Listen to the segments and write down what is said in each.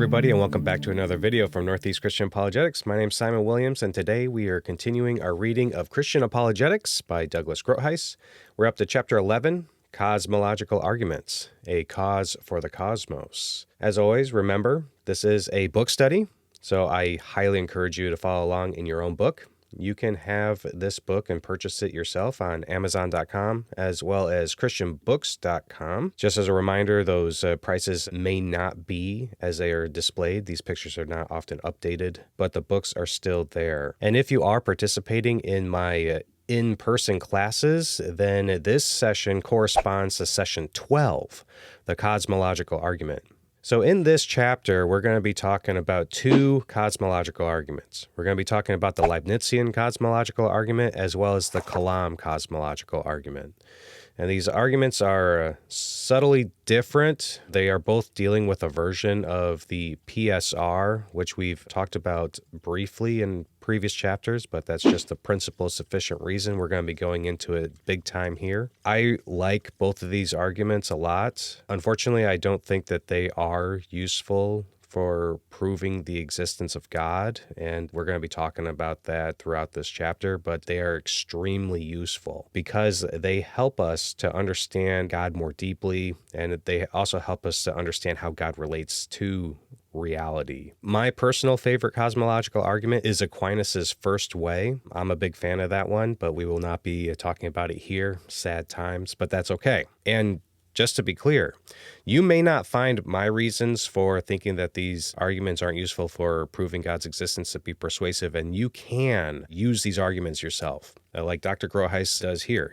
everybody, and welcome back to another video from Northeast Christian Apologetics. My name's Simon Williams, and today we are continuing our reading of Christian Apologetics by Douglas Groothuis. We're up to Chapter 11, Cosmological Arguments, a Cause for the Cosmos. As always, remember, this is a book study, so I highly encourage you to follow along in your own book. You can have this book and purchase it yourself on Amazon.com as well as ChristianBooks.com. Just as a reminder, those prices may not be as they are displayed. These pictures are not often updated, but the books are still there. And if you are participating in my in-person classes, then this session corresponds to session 12, the Cosmological Argument. So in this chapter, we're going to be talking about two cosmological arguments. We're going to be talking about the Leibnizian cosmological argument as well as the Kalam cosmological argument. And these arguments are subtly different. They are both dealing with a version of the PSR, which we've talked about briefly in previous chapters, but that's just the principle of sufficient reason. We're going to be going into it big time here. I like both of these arguments a lot. Unfortunately, I don't think that they are useful for proving the existence of God, and we're going to be talking about that throughout this chapter, but they are extremely useful because they help us to understand God more deeply, and they also help us to understand how God relates to reality. My personal favorite cosmological argument is Aquinas' First Way. I'm a big fan of that one, but we will not be talking about it here. Sad times, but that's okay. And just to be clear, you may not find my reasons for thinking that these arguments aren't useful for proving God's existence to be persuasive, and you can use these arguments yourself, like Dr. Groothuis does here,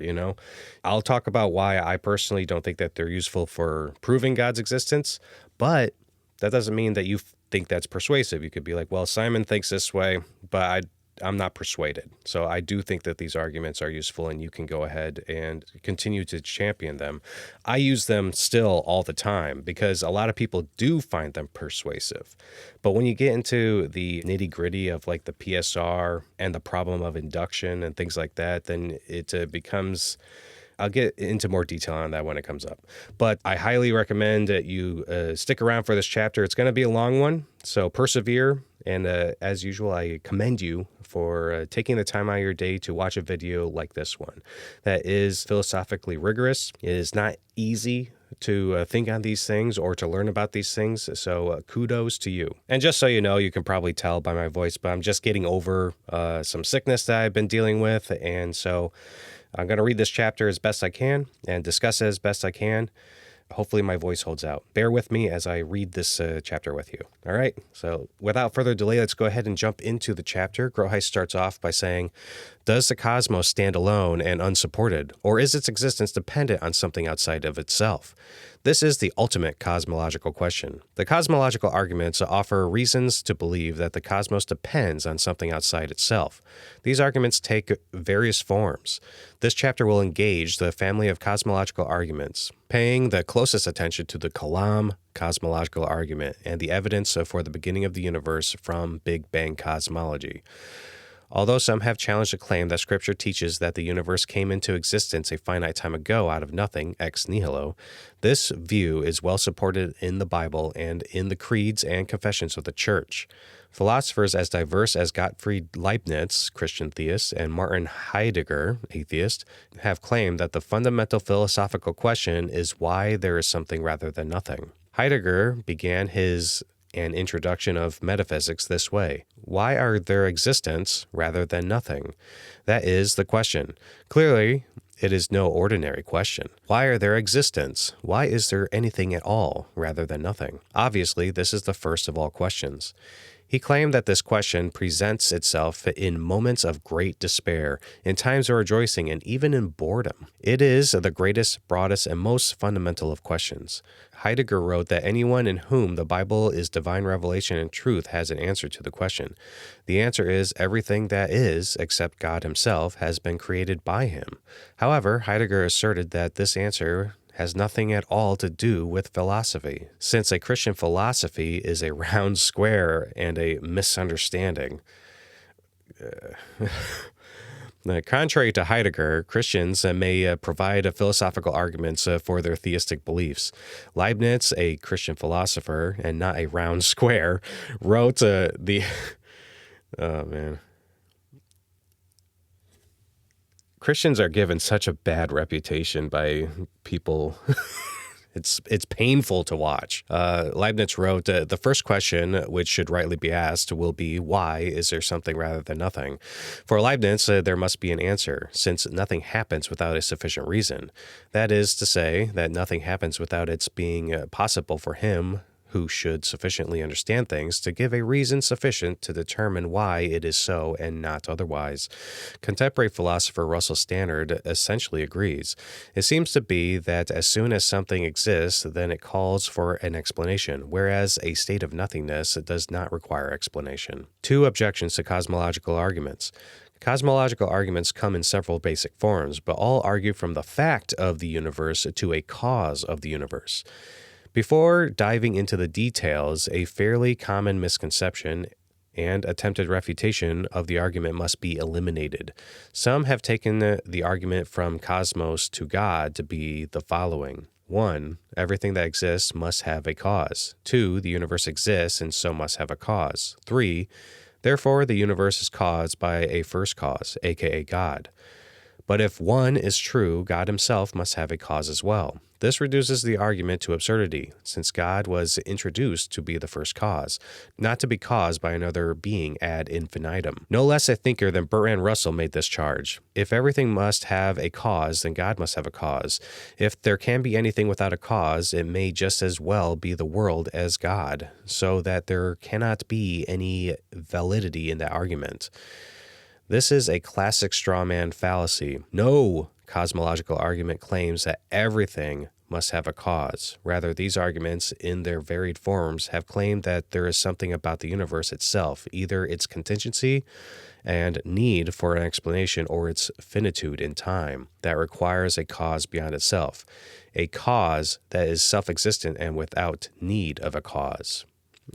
I'll talk about why I personally don't think that they're useful for proving God's existence, but that doesn't mean that you think that's persuasive. You could be like, well, Simon thinks this way, but I'm not persuaded. So I do think that these arguments are useful, and you can go ahead and continue to champion them. I use them still all the time because a lot of people do find them persuasive. But when you get into the nitty-gritty of like the PSR and the problem of induction and things like that, then it becomes... I'll get into more detail on that when it comes up. But I highly recommend that you stick around for this chapter. It's going to be a long one, so persevere. And as usual, I commend you for taking the time out of your day to watch a video like this one that is philosophically rigorous. It is not easy to think on these things or to learn about these things, so kudos to you. And just so you know, you can probably tell by my voice, but I'm just getting over some sickness that I've been dealing with, and so I'm going to read this chapter as best I can and discuss it as best I can. Hopefully my voice holds out. Bear with me as I read this chapter with you. All right, so without further delay, let's go ahead and jump into the chapter. Groothuis starts off by saying, does the cosmos stand alone and unsupported, or is its existence dependent on something outside of itself? This is the ultimate cosmological question. The cosmological arguments offer reasons to believe that the cosmos depends on something outside itself. These arguments take various forms. This chapter will engage the family of cosmological arguments, paying the closest attention to the Kalam Cosmological Argument and the evidence for the beginning of the universe from Big Bang cosmology. Although some have challenged the claim that Scripture teaches that the universe came into existence a finite time ago out of nothing, ex nihilo, this view is well supported in the Bible and in the creeds and confessions of the Church. Philosophers as diverse as Gottfried Leibniz, Christian theist, and Martin Heidegger, atheist, have claimed that the fundamental philosophical question is why there is something rather than nothing. Heidegger began an introduction of metaphysics this way. Why are there existence rather than nothing? That is the question. Clearly, it is no ordinary question. Why are there existence? Why is there anything at all rather than nothing? Obviously, this is the first of all questions. He claimed that this question presents itself in moments of great despair, in times of rejoicing, and even in boredom. It is the greatest, broadest, and most fundamental of questions. Heidegger wrote that anyone in whom the Bible is divine revelation and truth has an answer to the question. The answer is everything that is, except God himself, has been created by him. However, Heidegger asserted that this answer has nothing at all to do with philosophy, since a Christian philosophy is a round square and a misunderstanding. Contrary to Heidegger, Christians may provide philosophical arguments for their theistic beliefs. Leibniz, a Christian philosopher and not a round square, wrote the... Oh, man. Christians are given such a bad reputation by people. It's painful to watch. Leibniz wrote, the first question, which should rightly be asked, will be, why is there something rather than nothing? For Leibniz, there must be an answer, since nothing happens without a sufficient reason. That is to say, that nothing happens without its being possible for him, who should sufficiently understand things, to give a reason sufficient to determine why it is so and not otherwise. Contemporary philosopher Russell Stannard essentially agrees. It seems to be that as soon as something exists, then it calls for an explanation, whereas a state of nothingness does not require explanation. 2 objections to cosmological arguments. Cosmological arguments come in several basic forms, but all argue from the fact of the universe to a cause of the universe. Before diving into the details, a fairly common misconception and attempted refutation of the argument must be eliminated. Some have taken the argument from cosmos to God to be the following. 1. Everything that exists must have a cause. 2. The universe exists and so must have a cause. 3. Therefore, the universe is caused by a first cause, aka God. But if 1 is true, God himself must have a cause as well. This reduces the argument to absurdity, since God was introduced to be the first cause, not to be caused by another being ad infinitum. No less a thinker than Bertrand Russell made this charge. If everything must have a cause, then God must have a cause. If there can be anything without a cause, it may just as well be the world as God, so that there cannot be any validity in that argument. This is a classic straw man fallacy. No cosmological argument claims that everything must have a cause. Rather, these arguments, in their varied forms, have claimed that there is something about the universe itself, either its contingency and need for an explanation or its finitude in time, that requires a cause beyond itself, a cause that is self-existent and without need of a cause.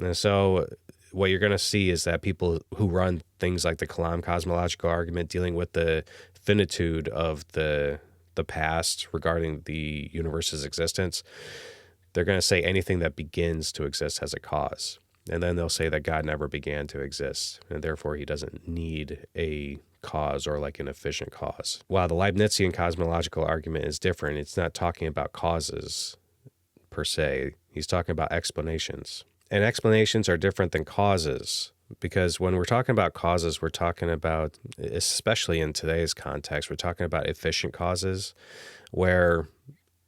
And so what you're going to see is that people who run things like the Kalam Cosmological Argument, dealing with the finitude of the past regarding the universe's existence, they're going to say anything that begins to exist has a cause. And then they'll say that God never began to exist, and therefore he doesn't need a cause or like an efficient cause. While the Leibnizian cosmological argument is different, it's not talking about causes per se. He's talking about explanations. And explanations are different than causes, because when we're talking about causes, we're talking about, especially in today's context, we're talking about efficient causes, where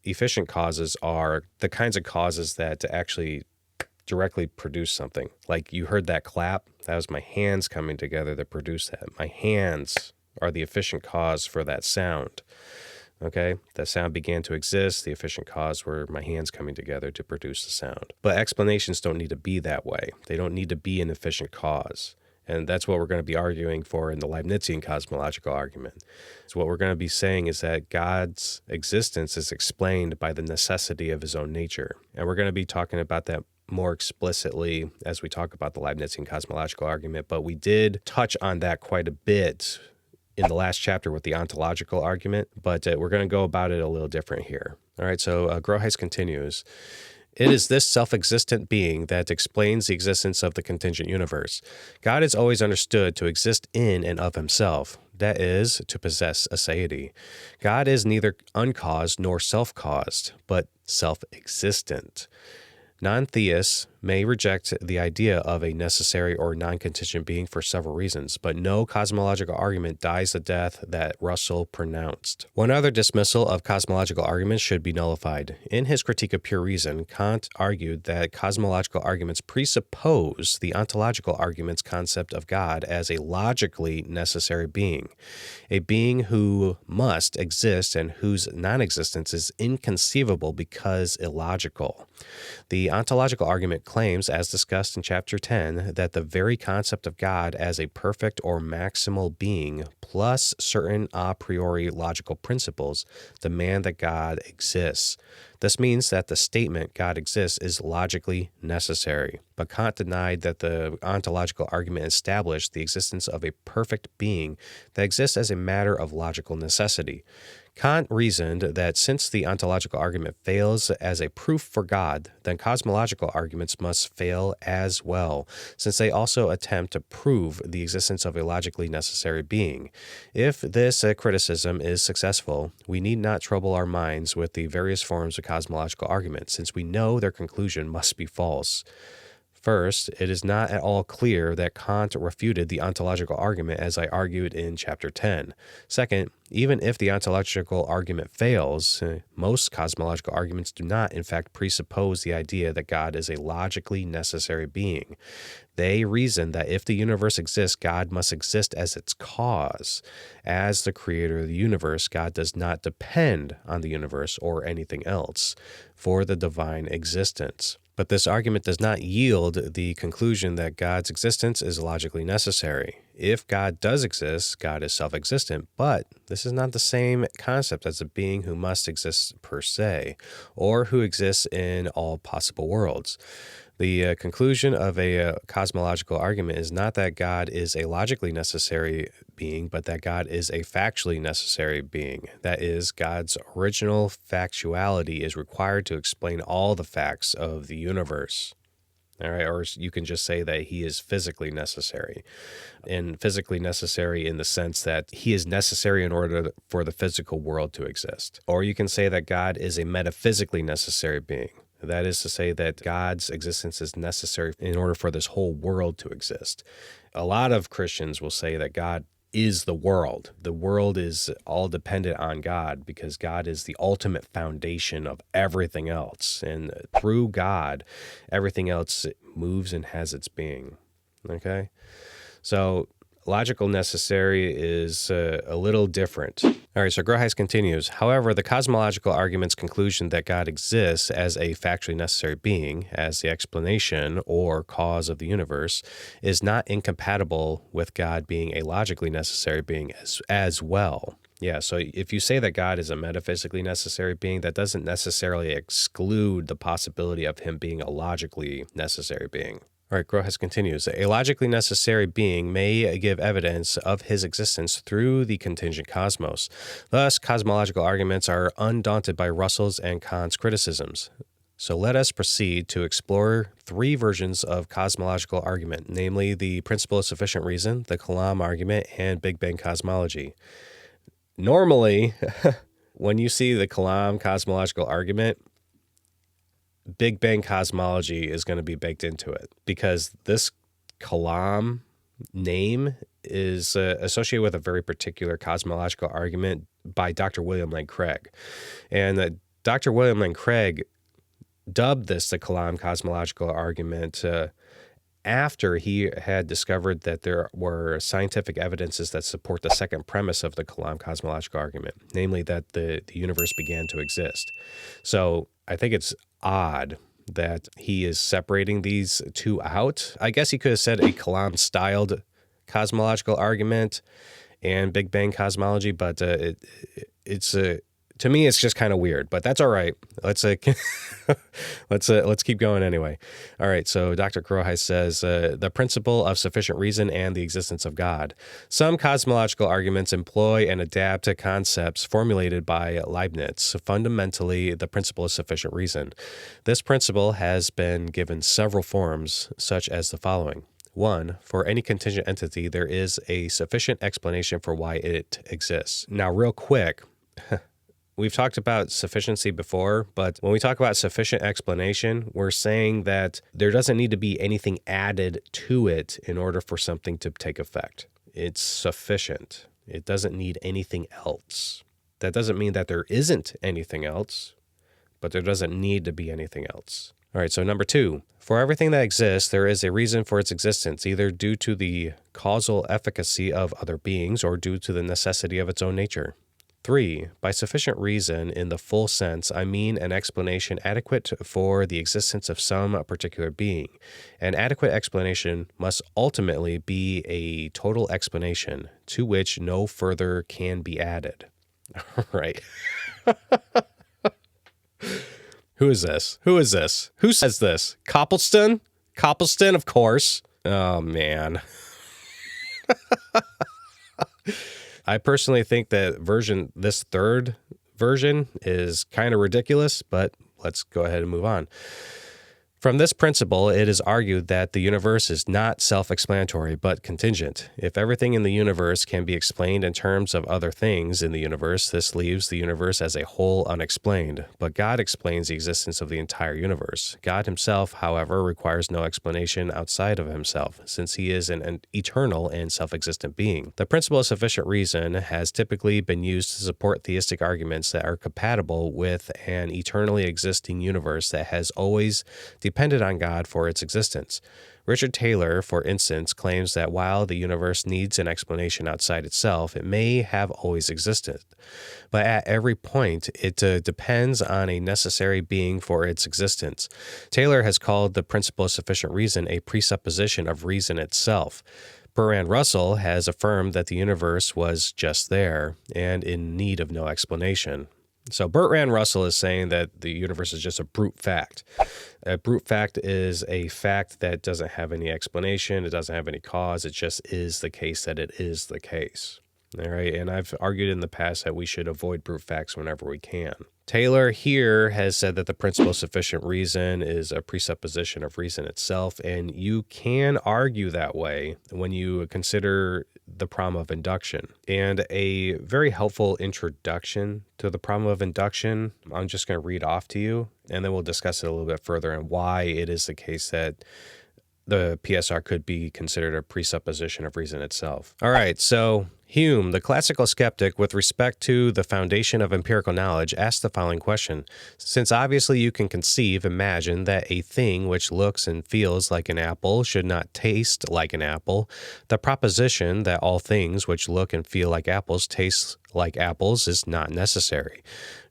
efficient causes are the kinds of causes that actually directly produce something. Like you heard that clap, that was my hands coming together that produced that. My hands are the efficient cause for that sound. Okay, that sound began to exist. The efficient cause were my hands coming together to produce the sound. But explanations don't need to be that way. They don't need to be an efficient cause. And that's what we're going to be arguing for in the Leibnizian cosmological argument. So what we're going to be saying is that God's existence is explained by the necessity of his own nature. And we're going to be talking about that more explicitly as we talk about the Leibnizian cosmological argument. But we did touch on that quite a bit in the last chapter with the ontological argument, but we're going to go about it a little different here. All right, so Groothuis continues. It is this self-existent being that explains the existence of the contingent universe. God is always understood to exist in and of himself, that is, to possess aseity. God is neither uncaused nor self-caused, but self-existent. Non-theists may reject the idea of a necessary or non-contingent being for several reasons, but no cosmological argument dies the death that Russell pronounced. One other dismissal of cosmological arguments should be nullified. In his Critique of Pure Reason, Kant argued that cosmological arguments presuppose the ontological argument's concept of God as a logically necessary being, a being who must exist and whose non-existence is inconceivable because illogical. The ontological argument claims, as discussed in Chapter 10, that the very concept of God as a perfect or maximal being, plus certain a priori logical principles, demand that God exists. This means that the statement God exists is logically necessary. But Kant denied that the ontological argument established the existence of a perfect being that exists as a matter of logical necessity. Kant reasoned that since the ontological argument fails as a proof for God, then cosmological arguments must fail as well, since they also attempt to prove the existence of a logically necessary being. If this criticism is successful, we need not trouble our minds with the various forms of cosmological argument, since we know their conclusion must be false. First, it is not at all clear that Kant refuted the ontological argument as I argued in Chapter 10. Second, even if the ontological argument fails, most cosmological arguments do not, in fact, presuppose the idea that God is a logically necessary being. They reason that if the universe exists, God must exist as its cause. As the creator of the universe, God does not depend on the universe or anything else for the divine existence. But this argument does not yield the conclusion that God's existence is logically necessary. If God does exist, God is self-existent, but this is not the same concept as a being who must exist per se, or who exists in all possible worlds. The conclusion of a cosmological argument is not that God is a logically necessary being, but that God is a factually necessary being. That is, God's original factuality is required to explain all the facts of the universe. All right, or you can just say that he is physically necessary. And physically necessary in the sense that he is necessary in order for the physical world to exist. Or you can say that God is a metaphysically necessary being. That is to say that God's existence is necessary in order for this whole world to exist. A lot of Christians will say that God is the world. The world is all dependent on God because God is the ultimate foundation of everything else. And through God, everything else moves and has its being. Okay? So logical necessary is a little different. All right, so Groothuis continues. However, the cosmological argument's conclusion that God exists as a factually necessary being, as the explanation or cause of the universe, is not incompatible with God being a logically necessary being as well. Yeah, so if you say that God is a metaphysically necessary being, that doesn't necessarily exclude the possibility of him being a logically necessary being. All right, Groothuis continues. A logically necessary being may give evidence of his existence through the contingent cosmos. Thus, cosmological arguments are undaunted by Russell's and Kant's criticisms. So let us proceed to explore three versions of cosmological argument, namely the principle of sufficient reason, the Kalam argument, and Big Bang cosmology. Normally, when you see the Kalam cosmological argument, Big Bang cosmology is going to be baked into it because this Kalam name is associated with a very particular cosmological argument by Dr. William Lane Craig. And Dr. William Lane Craig dubbed this the Kalam cosmological argument after he had discovered that there were scientific evidences that support the second premise of the Kalam cosmological argument, namely that the universe began to exist. So I think it's odd that he is separating these two out. I guess he could have said a Kalam-styled cosmological argument and Big Bang cosmology, but it's to me it's just kind of weird. But that's all right. Let's keep going anyway. All right. So Dr. Groothuis says the principle of sufficient reason and the existence of God. Some cosmological arguments employ and adapt to concepts formulated by Leibniz. Fundamentally, the principle of sufficient reason. This principle has been given several forms, such as the following. 1. For any contingent entity, there is a sufficient explanation for why it exists. Now, real quick, we've talked about sufficiency before, but when we talk about sufficient explanation, we're saying that there doesn't need to be anything added to it in order for something to take effect. It's sufficient. It doesn't need anything else. That doesn't mean that there isn't anything else, but there doesn't need to be anything else. All right, so number 2, for everything that exists, there is a reason for its existence, either due to the causal efficacy of other beings or due to the necessity of its own nature. 3. By sufficient reason, in the full sense, I mean an explanation adequate for the existence of some particular being. An adequate explanation must ultimately be a total explanation to which no further can be added. Right. Who is this? Who says this? Copleston? Copleston, of course. Oh, man. I personally think that this third version is kind of ridiculous, but let's go ahead and move on. From this principle, it is argued that the universe is not self-explanatory, but contingent. If everything in the universe can be explained in terms of other things in the universe, this leaves the universe as a whole unexplained. But God explains the existence of the entire universe. God himself, however, requires no explanation outside of himself, since he is an eternal and self-existent being. The principle of sufficient reason has typically been used to support theistic arguments that are compatible with an eternally existing universe that has always depended on God for its existence. Richard Taylor, for instance, claims that while the universe needs an explanation outside itself, it may have always existed. But at every point, it depends on a necessary being for its existence. Taylor has called the principle of sufficient reason a presupposition of reason itself. Bertrand Russell has affirmed that the universe was just there and in need of no explanation. So Bertrand Russell is saying that the universe is just a brute fact. A brute fact is a fact that doesn't have any explanation. It doesn't have any cause. It just is the case that it is the case. All right. And I've argued in the past that we should avoid brute facts whenever we can. Taylor here has said that the principle of sufficient reason is a presupposition of reason itself, and you can argue that way when you consider the problem of induction. And a very helpful introduction to the problem of induction, I'm just going to read off to you, and then we'll discuss it a little bit further and why it is the case that the PSR could be considered a presupposition of reason itself. All right, so Hume, the classical skeptic, with respect to the foundation of empirical knowledge, asked the following question. Since obviously you can imagine that a thing which looks and feels like an apple should not taste like an apple, the proposition that all things which look and feel like apples taste like apples is not necessary.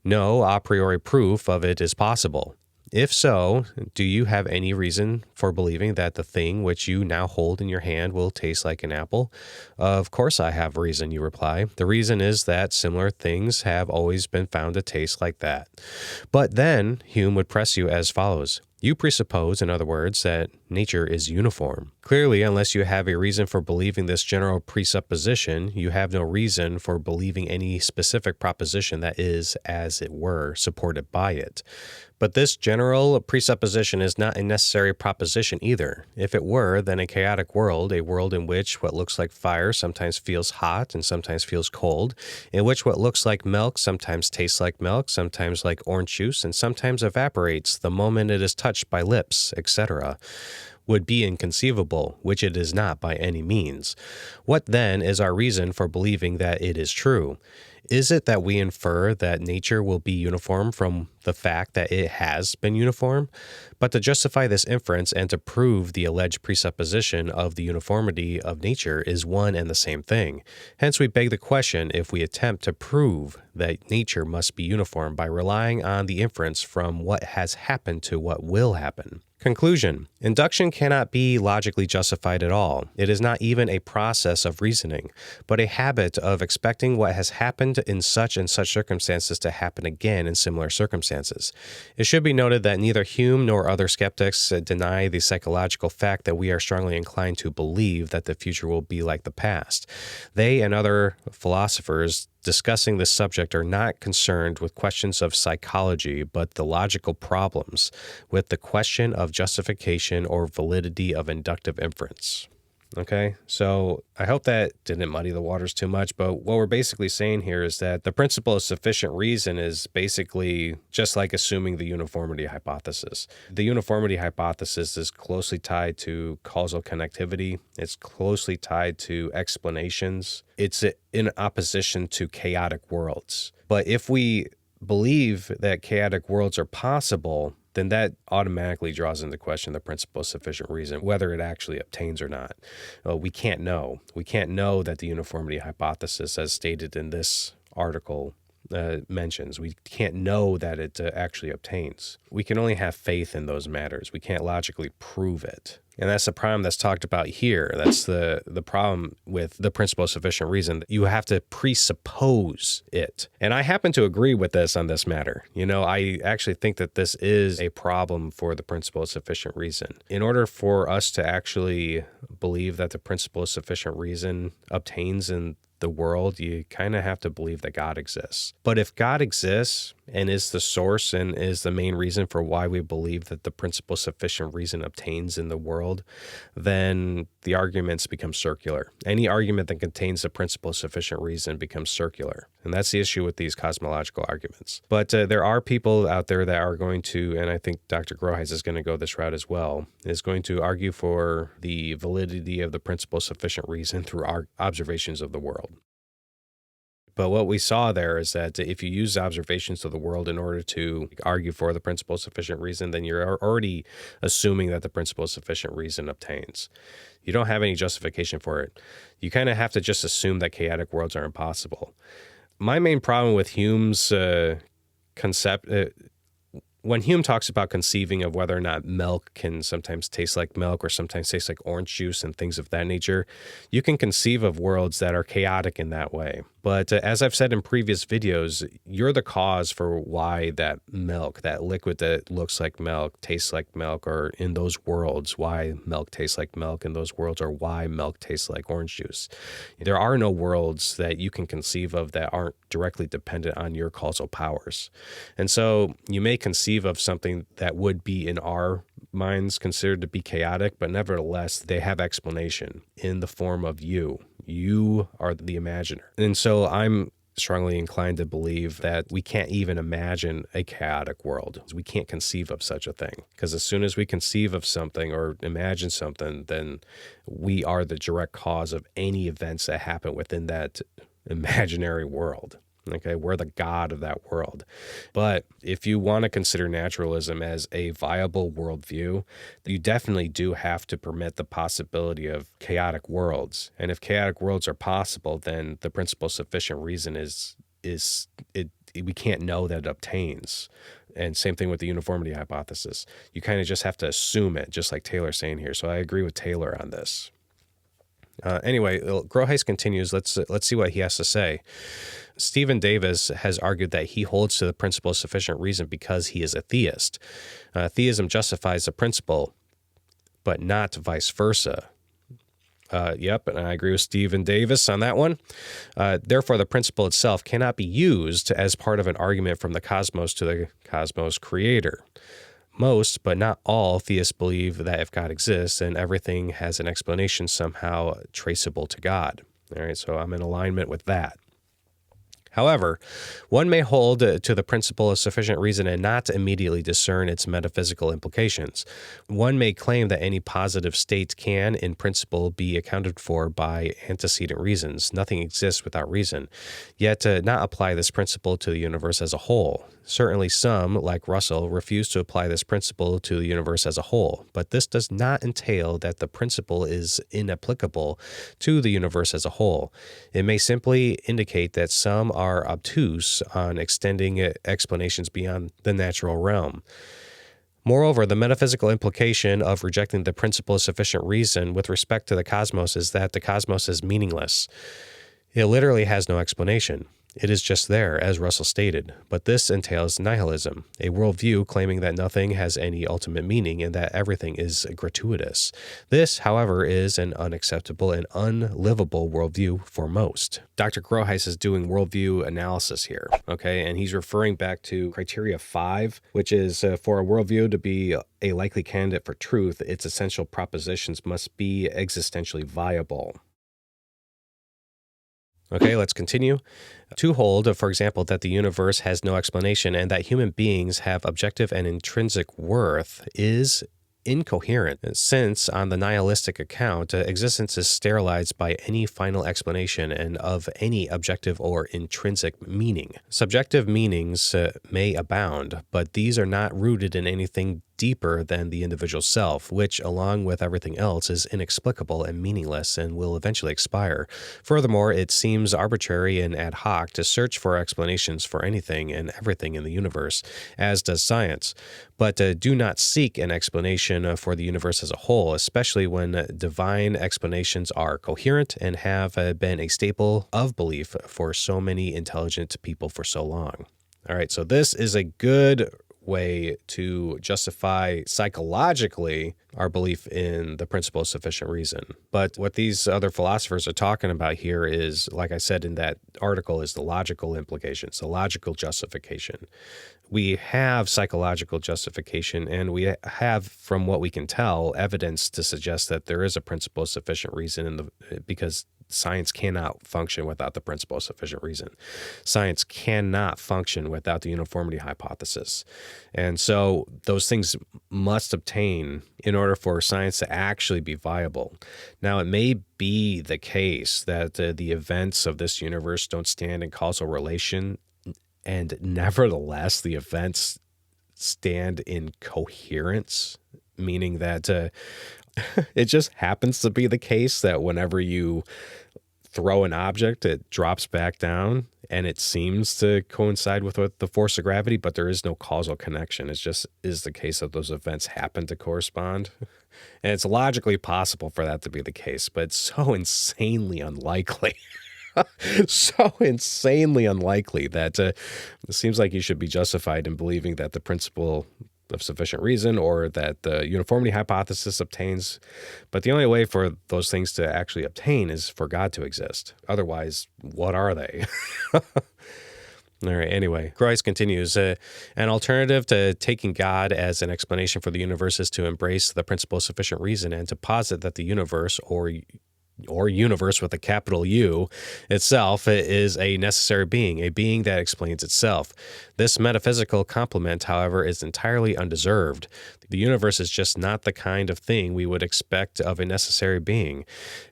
No a priori proof of it is possible. If so, do you have any reason for believing that the thing which you now hold in your hand will taste like an apple? Of course I have reason, you reply. The reason is that similar things have always been found to taste like that. But then Hume would press you as follows. You presuppose, in other words, that nature is uniform. Clearly, unless you have a reason for believing this general presupposition, you have no reason for believing any specific proposition that is, as it were, supported by it. But this general presupposition is not a necessary proposition either. If it were, then a chaotic world, a world in which what looks like fire sometimes feels hot and sometimes feels cold, in which what looks like milk sometimes tastes like milk, sometimes like orange juice, and sometimes evaporates the moment it is touched by lips, etc., would be inconceivable, which it is not by any means. What then is our reason for believing that it is true? Is it that we infer that nature will be uniform from the fact that it has been uniform? But to justify this inference and to prove the alleged presupposition of the uniformity of nature is one and the same thing. Hence we beg the question if we attempt to prove that nature must be uniform by relying on the inference from what has happened to what will happen. Conclusion. Induction cannot be logically justified at all. It is not even a process of reasoning, but a habit of expecting what has happened in such and such circumstances to happen again in similar circumstances. It should be noted that neither Hume nor other skeptics deny the psychological fact that we are strongly inclined to believe that the future will be like the past. They and other philosophers discussing this subject are not concerned with questions of psychology, but the logical problems with the question of justification or validity of inductive inference. Okay, so I hope that didn't muddy the waters too much, but what we're basically saying here is that the principle of sufficient reason is basically just like assuming the uniformity hypothesis. The uniformity hypothesis is closely tied to causal connectivity. It's closely tied to explanations. It's in opposition to chaotic worlds. But if we believe that chaotic worlds are possible, then that automatically draws into question the principle of sufficient reason, whether it actually obtains or not. We can't know. We can't know that the uniformity hypothesis, as stated in this article, mentions. We can't know that it actually obtains. We can only have faith in those matters. We can't logically prove it. And that's the problem that's talked about here. That's the problem with the principle of sufficient reason. You have to presuppose it. And I happen to agree with this on this matter. I actually think that this is a problem for the principle of sufficient reason. In order for us to actually believe that the principle of sufficient reason obtains in the world, you kind of have to believe that God exists. But if God exists and is the source and is the main reason for why we believe that the principle of sufficient reason obtains in the world, then the arguments become circular. Any argument that contains the principle of sufficient reason becomes circular. And that's the issue with these cosmological arguments. But there are people out there that are going to, and I think Dr. Groothuis is going to go this route as well, is going to argue for the validity of the principle of sufficient reason through our observations of the world. But what we saw there is that if you use observations of the world in order to argue for the principle of sufficient reason, then you're already assuming that the principle of sufficient reason obtains. You don't have any justification for it. You kind of have to just assume that chaotic worlds are impossible. My main problem with Hume's concept, when Hume talks about conceiving of whether or not milk can sometimes taste like milk or sometimes taste like orange juice and things of that nature, you can conceive of worlds that are chaotic in that way. But as I've said in previous videos, you're the cause for why that milk, that liquid that looks like milk, tastes like milk, or in those worlds, why milk tastes like milk in those worlds, or why milk tastes like orange juice. There are no worlds that you can conceive of that aren't directly dependent on your causal powers. And so you may conceive of something that would be in our minds considered to be chaotic, but nevertheless, they have explanation in the form of you. You are the imaginer. And so I'm strongly inclined to believe that we can't even imagine a chaotic world. We can't conceive of such a thing. Because as soon as we conceive of something or imagine something, then we are the direct cause of any events that happen within that imaginary world. Okay, we're the God of that world. But if you want to consider naturalism as a viable worldview, you definitely do have to permit the possibility of chaotic worlds. And if chaotic worlds are possible, then the principle of sufficient reason we can't know that it obtains. And same thing with the uniformity hypothesis. You kind of just have to assume it, just like Taylor's saying here. So I agree with Taylor on this. Anyway, Groothuis continues. Let's see what he has to say. Stephen Davis has argued that he holds to the principle of sufficient reason because he is a theist. Theism justifies the principle, but not vice versa. Yep, and I agree with Stephen Davis on that one. Therefore, the principle itself cannot be used as part of an argument from the cosmos to the cosmos creator. Most, but not all, theists believe that if God exists, then everything has an explanation somehow traceable to God. All right, so I'm in alignment with that. However, one may hold to the principle of sufficient reason and not immediately discern its metaphysical implications. One may claim that any positive state can, in principle, be accounted for by antecedent reasons. Nothing exists without reason. Yet not apply this principle to the universe as a whole. Certainly some, like Russell, refuse to apply this principle to the universe as a whole, but this does not entail that the principle is inapplicable to the universe as a whole. It may simply indicate that some are obtuse on extending explanations beyond the natural realm. Moreover, the metaphysical implication of rejecting the principle of sufficient reason with respect to the cosmos is that the cosmos is meaningless. It literally has no explanation. It is just there, as Russell stated, but this entails nihilism, a worldview claiming that nothing has any ultimate meaning and that everything is gratuitous. This, however, is an unacceptable and unlivable worldview for most. Dr. Groothuis is doing worldview analysis here, okay, and he's referring back to criteria 5, which is for a worldview to be a likely candidate for truth, its essential propositions must be existentially viable. Okay, let's continue. To hold, for example, that the universe has no explanation and that human beings have objective and intrinsic worth is incoherent, since on the nihilistic account, existence is sterilized by any final explanation and of any objective or intrinsic meaning. Subjective meanings may abound, but these are not rooted in anything deeper than the individual self, which, along with everything else, is inexplicable and meaningless and will eventually expire. Furthermore, it seems arbitrary and ad hoc to search for explanations for anything and everything in the universe, as does science. But do not seek an explanation for the universe as a whole, especially when divine explanations are coherent and have been a staple of belief for so many intelligent people for so long. All right, so this is a good way to justify psychologically our belief in the principle of sufficient reason. But what these other philosophers are talking about here is, like I said in that article, is the logical implications, the logical justification. We have psychological justification, and we have, from what we can tell, evidence to suggest that there is a principle of sufficient reason because science cannot function without the principle of sufficient reason. Science cannot function without the uniformity hypothesis. And so those things must obtain in order for science to actually be viable. Now, it may be the case that the events of this universe don't stand in causal relation, and nevertheless, the events stand in coherence, meaning that it just happens to be the case that whenever you throw an object, it drops back down, and it seems to coincide with the force of gravity, but there is no causal connection. It just is the case that those events happen to correspond. And it's logically possible for that to be the case, but it's so insanely unlikely. So insanely unlikely that it seems like you should be justified in believing that the principle of sufficient reason or that the uniformity hypothesis obtains. But the only way for those things to actually obtain is for God to exist. Otherwise, what are they? All right, anyway, Groothuis continues, an alternative to taking God as an explanation for the universe is to embrace the principle of sufficient reason and to posit that the universe, or universe with a capital U, itself is a necessary being, a being that explains itself. This metaphysical compliment, however, is entirely undeserved. The universe is just not the kind of thing we would expect of a necessary being,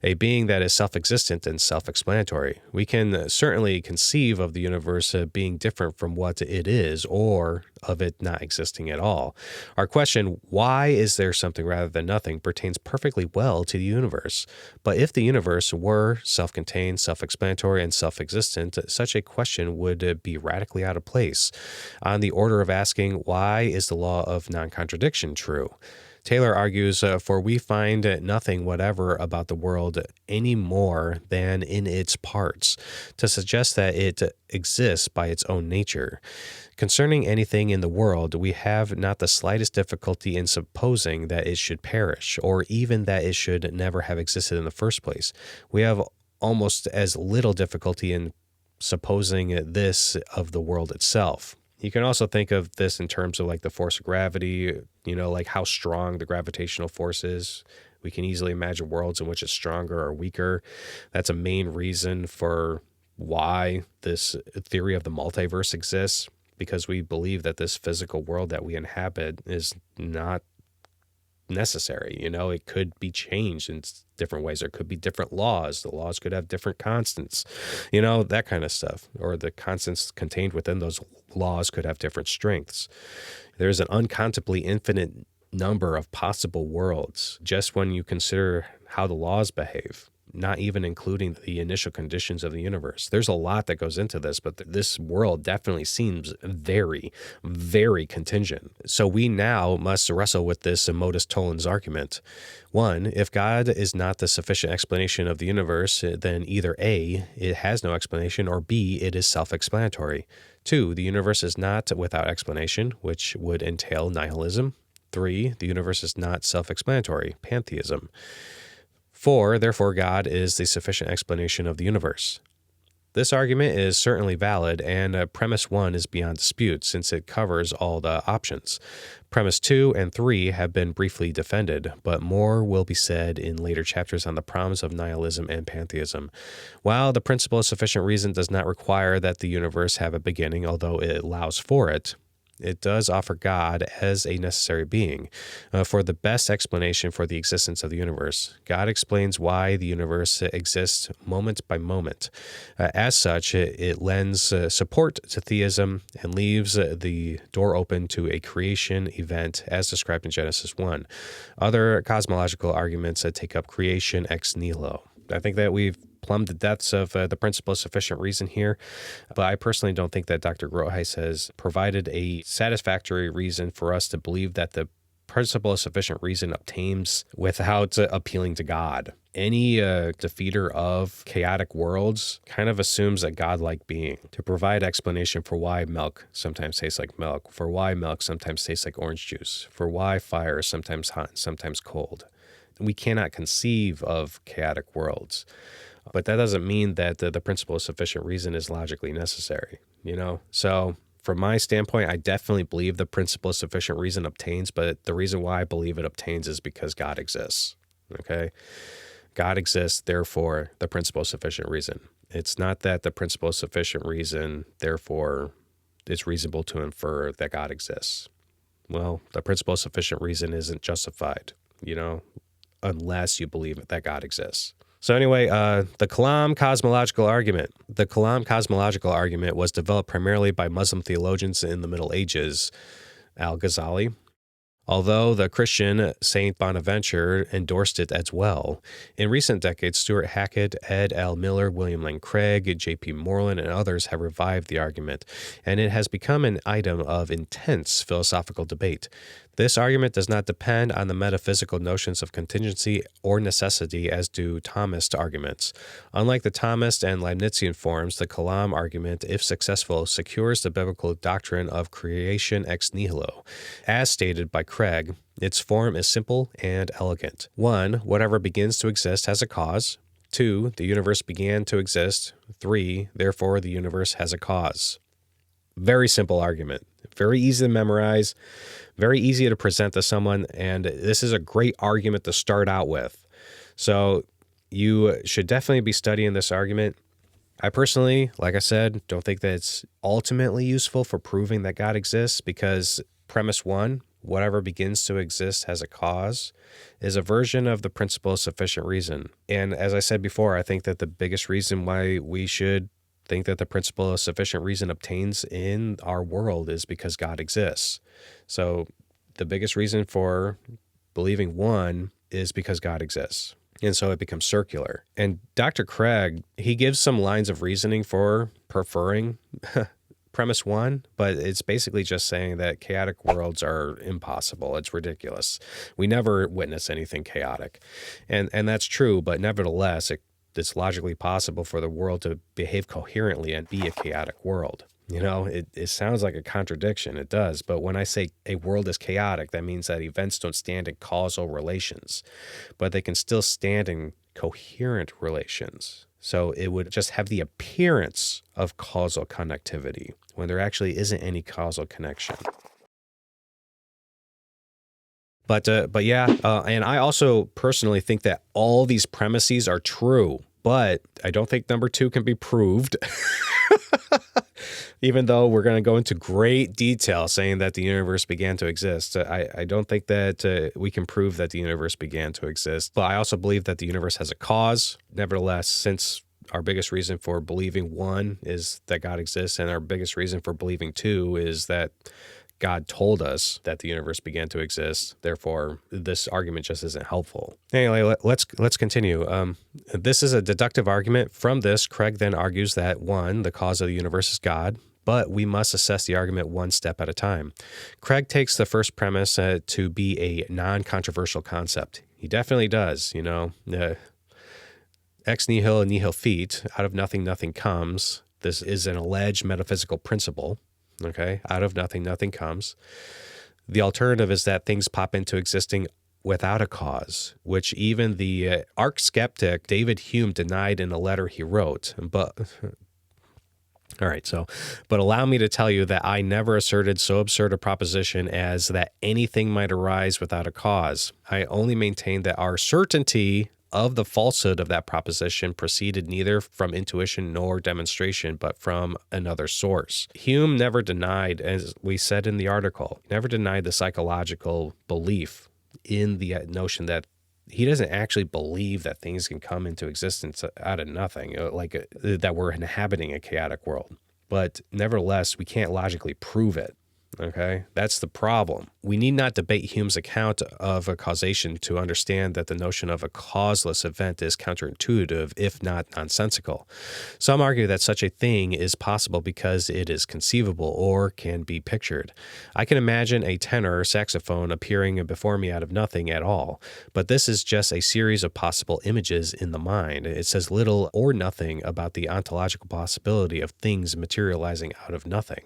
a being that is self-existent and self-explanatory. We can certainly conceive of the universe being different from what it is, or of it not existing at all. Our question, why is there something rather than nothing, pertains perfectly well to the universe. But if the universe were self-contained, self-explanatory, and self-existent, such a question would be radically out of place, on the order of asking, why is the law of non-contradiction true? Taylor argues, for we find nothing whatever about the world any more than in its parts, to suggest that it exists by its own nature. Concerning anything in the world, we have not the slightest difficulty in supposing that it should perish, or even that it should never have existed in the first place. We have almost as little difficulty in supposing this of the world itself. You can also think of this in terms of like the force of gravity, like how strong the gravitational force is. We can easily imagine worlds in which it's stronger or weaker. That's a main reason for why this theory of the multiverse exists, because we believe that this physical world that we inhabit is not necessary. It could be changed in different ways. There could be different laws. The laws could have different constants, that kind of stuff. Or the constants contained within those laws could have different strengths. There's an uncountably infinite number of possible worlds just when you consider how the laws behave, not even including the initial conditions of the universe. There's a lot that goes into this, but this world definitely seems very, very contingent. So we now must wrestle with this modus tollens argument. 1, if God is not the sufficient explanation of the universe, then either A, it has no explanation, or B, it is self-explanatory. 2, the universe is not without explanation, which would entail nihilism. 3, the universe is not self-explanatory, pantheism. 4, therefore God is the sufficient explanation of the universe. This argument is certainly valid, and premise 1 is beyond dispute, since it covers all the options. Premise 2 and 3 have been briefly defended, but more will be said in later chapters on the problems of nihilism and pantheism. While the principle of sufficient reason does not require that the universe have a beginning, although it allows for it, it does offer God as a necessary being for the best explanation for the existence of the universe. God explains why the universe exists moment by moment. As such, it lends support to theism and leaves the door open to a creation event as described in Genesis 1. Other cosmological arguments take up creation ex nihilo. I think that we've plumbed the depths of the principle of sufficient reason here, but I personally don't think that Dr. Groothuis has provided a satisfactory reason for us to believe that the principle of sufficient reason obtains without appealing to God. Any defeater of chaotic worlds kind of assumes a godlike being to provide explanation for why milk sometimes tastes like milk, for why milk sometimes tastes like orange juice, for why fire is sometimes hot and sometimes cold. We cannot conceive of chaotic worlds. But that doesn't mean that the principle of sufficient reason is logically necessary, So from my standpoint, I definitely believe the principle of sufficient reason obtains, but the reason why I believe it obtains is because God exists, okay? God exists, therefore, the principle of sufficient reason. It's not that the principle of sufficient reason, therefore, it's reasonable to infer that God exists. Well, the principle of sufficient reason isn't justified, unless you believe that God exists. So anyway, the Kalam Cosmological Argument. The Kalam Cosmological Argument was developed primarily by Muslim theologians in the Middle Ages, Al-Ghazali, although the Christian Saint Bonaventure endorsed it as well. In recent decades, Stuart Hackett, Ed L. Miller, William Lane Craig, J.P. Moreland, and others have revived the argument, and it has become an item of intense philosophical debate. This argument does not depend on the metaphysical notions of contingency or necessity as do Thomist arguments. Unlike the Thomist and Leibnizian forms, the Kalam argument, if successful, secures the biblical doctrine of creation ex nihilo. As stated by Craig, its form is simple and elegant. 1. Whatever begins to exist has a cause. 2. The universe began to exist. 3. Therefore, the universe has a cause. Very simple argument. Very easy to memorize. Very easy to present to someone, and this is a great argument to start out with. So you should definitely be studying this argument. I personally, like I said, don't think that it's ultimately useful for proving that God exists because premise 1, whatever begins to exist has a cause, is a version of the principle of sufficient reason. And as I said before, I think that the biggest reason why we should think that the principle of sufficient reason obtains in our world is because God exists. So the biggest reason for believing 1 is because God exists. And so it becomes circular. And Dr. Craig, he gives some lines of reasoning for preferring premise 1, but it's basically just saying that chaotic worlds are impossible. It's ridiculous. We never witness anything chaotic. And that's true, but nevertheless, it's logically possible for the world to behave coherently and be a chaotic world. It sounds like a contradiction. It does. But when I say a world is chaotic, that means that events don't stand in causal relations, but they can still stand in coherent relations. So it would just have the appearance of causal connectivity when there actually isn't any causal connection. But yeah, and I also personally think that all these premises are true, but I don't think number 2 can be proved. Even though we're going to go into great detail saying that the universe began to exist, I don't think that we can prove that the universe began to exist. But I also believe that the universe has a cause. Nevertheless, since our biggest reason for believing 1 is that God exists, and our biggest reason for believing 2 is that God told us that the universe began to exist. Therefore, this argument just isn't helpful. Anyway, let's continue. This is a deductive argument. From this, Craig then argues that 1, the cause of the universe is God, but we must assess the argument one step at a time. Craig takes the first premise to be a non-controversial concept. He definitely does, ex nihilo nihil fit, out of nothing, nothing comes. This is an alleged metaphysical principle. Okay, out of nothing, nothing comes. The alternative is that things pop into existing without a cause, which even the arch-skeptic David Hume denied in a letter he wrote. But allow me to tell you that I never asserted so absurd a proposition as that anything might arise without a cause. I only maintained that our certainty of the falsehood of that proposition proceeded neither from intuition nor demonstration, but from another source. Hume never denied, as we said in the article, never denied the psychological belief in the notion that he doesn't actually believe that things can come into existence out of nothing, that we're inhabiting a chaotic world. But nevertheless, we can't logically prove it. Okay, that's the problem. We need not debate Hume's account of a causation to understand that the notion of a causeless event is counterintuitive, if not nonsensical. Some argue that such a thing is possible because it is conceivable or can be pictured. I can imagine a tenor saxophone appearing before me out of nothing at all, but this is just a series of possible images in the mind. It says little or nothing about the ontological possibility of things materializing out of nothing.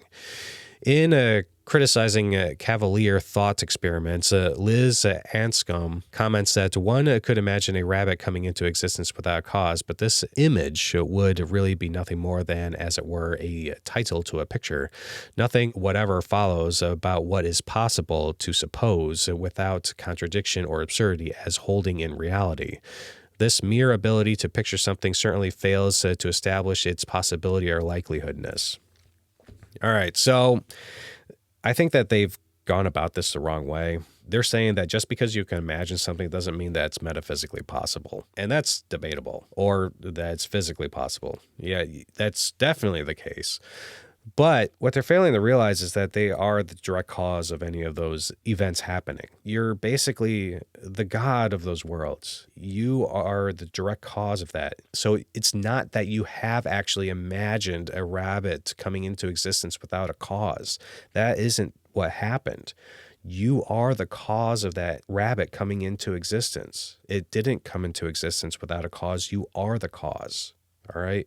In criticizing cavalier thought experiments, Liz Anscombe comments that one could imagine a rabbit coming into existence without a cause, but this image would really be nothing more than, as it were, a title to a picture. Nothing whatever follows about what is possible to suppose without contradiction or absurdity as holding in reality. This mere ability to picture something certainly fails to establish its possibility or likelihoodness. All right, so I think that they've gone about this the wrong way. They're saying that just because you can imagine something doesn't mean that it's metaphysically possible. And that's debatable, or that it's physically possible. Yeah, that's definitely the case. But what they're failing to realize is that they are the direct cause of any of those events happening. You're basically the God of those worlds. You are the direct cause of that. So it's not that you have actually imagined a rabbit coming into existence without a cause. That isn't what happened. You are the cause of that rabbit coming into existence. It didn't come into existence without a cause. You are the cause. All right.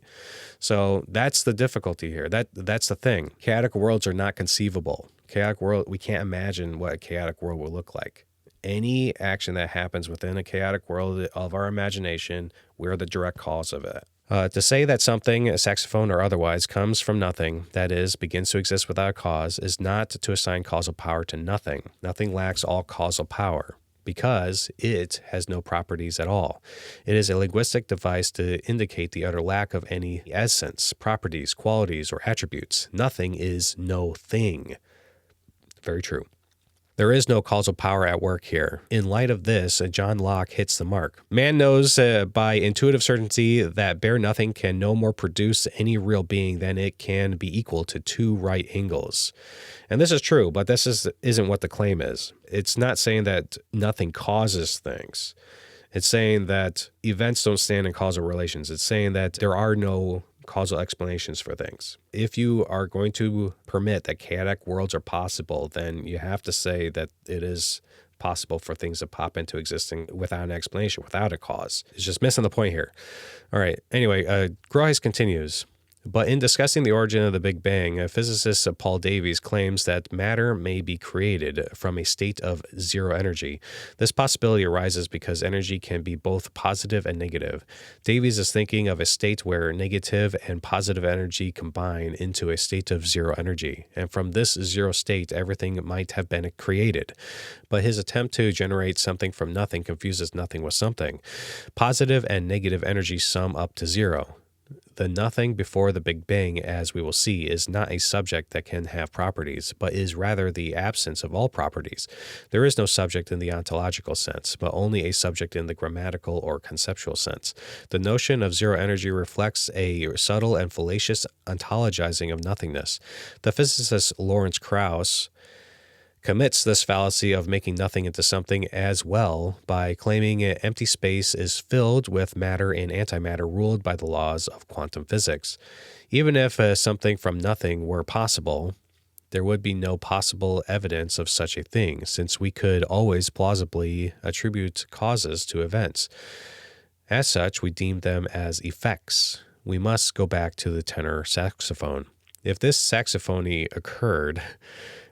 So that's the difficulty here. That's the thing. Chaotic worlds are not conceivable. Chaotic world, we can't imagine what a chaotic world will look like. Any action that happens within a chaotic world of our imagination, we're the direct cause of it. To say that something, a saxophone or otherwise, comes from nothing, that is, begins to exist without a cause, is not to assign causal power to nothing. Nothing lacks all causal power, because it has no properties at all. It is a linguistic device to indicate the utter lack of any essence, properties, qualities, or attributes. Nothing is no thing. Very true. There is no causal power at work here. In light of this, John Locke hits the mark. Man knows by intuitive certainty that bare nothing can no more produce any real being than it can be equal to two right angles. And this is true, but this isn't what the claim is. It's not saying that nothing causes things. It's saying that events don't stand in causal relations. It's saying that there are no causal explanations for things. If you are going to permit that chaotic worlds are possible, then you have to say that it is possible for things to pop into existence without an explanation, without a cause. It's just missing the point here. All right. Anyway, Groothuis continues. But in discussing the origin of the Big Bang, physicist Paul Davies claims that matter may be created from a state of zero energy. This possibility arises because energy can be both positive and negative. Davies is thinking of a state where negative and positive energy combine into a state of zero energy, and from this zero state, everything might have been created. But his attempt to generate something from nothing confuses nothing with something. Positive and negative energy sum up to zero. The nothing before the Big Bang, as we will see, is not a subject that can have properties, but is rather the absence of all properties. There is no subject in the ontological sense, but only a subject in the grammatical or conceptual sense. The notion of zero energy reflects a subtle and fallacious ontologizing of nothingness. The physicist Lawrence Krauss commits this fallacy of making nothing into something as well by claiming empty space is filled with matter and antimatter ruled by the laws of quantum physics. Even if something from nothing were possible, there would be no possible evidence of such a thing, since we could always plausibly attribute causes to events. As such, we deem them as effects. We must go back to the tenor saxophone. If this saxophony occurred,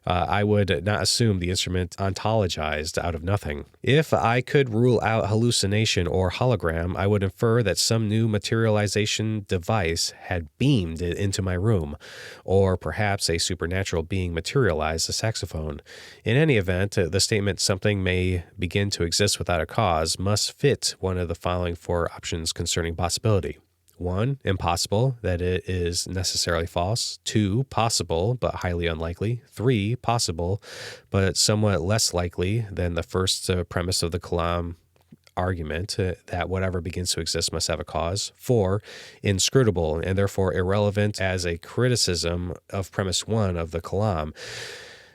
I would not assume the instrument ontologized out of nothing. If I could rule out hallucination or hologram, I would infer that some new materialization device had beamed it into my room, or perhaps a supernatural being materialized a saxophone. In any event, the statement something may begin to exist without a cause must fit one of the following four options concerning possibility. 1, impossible, that it is necessarily false. 2, possible, but highly unlikely. 3, possible, but somewhat less likely than the first premise of the Kalam argument, that whatever begins to exist must have a cause. 4, inscrutable, and therefore irrelevant as a criticism of premise 1 of the Kalam.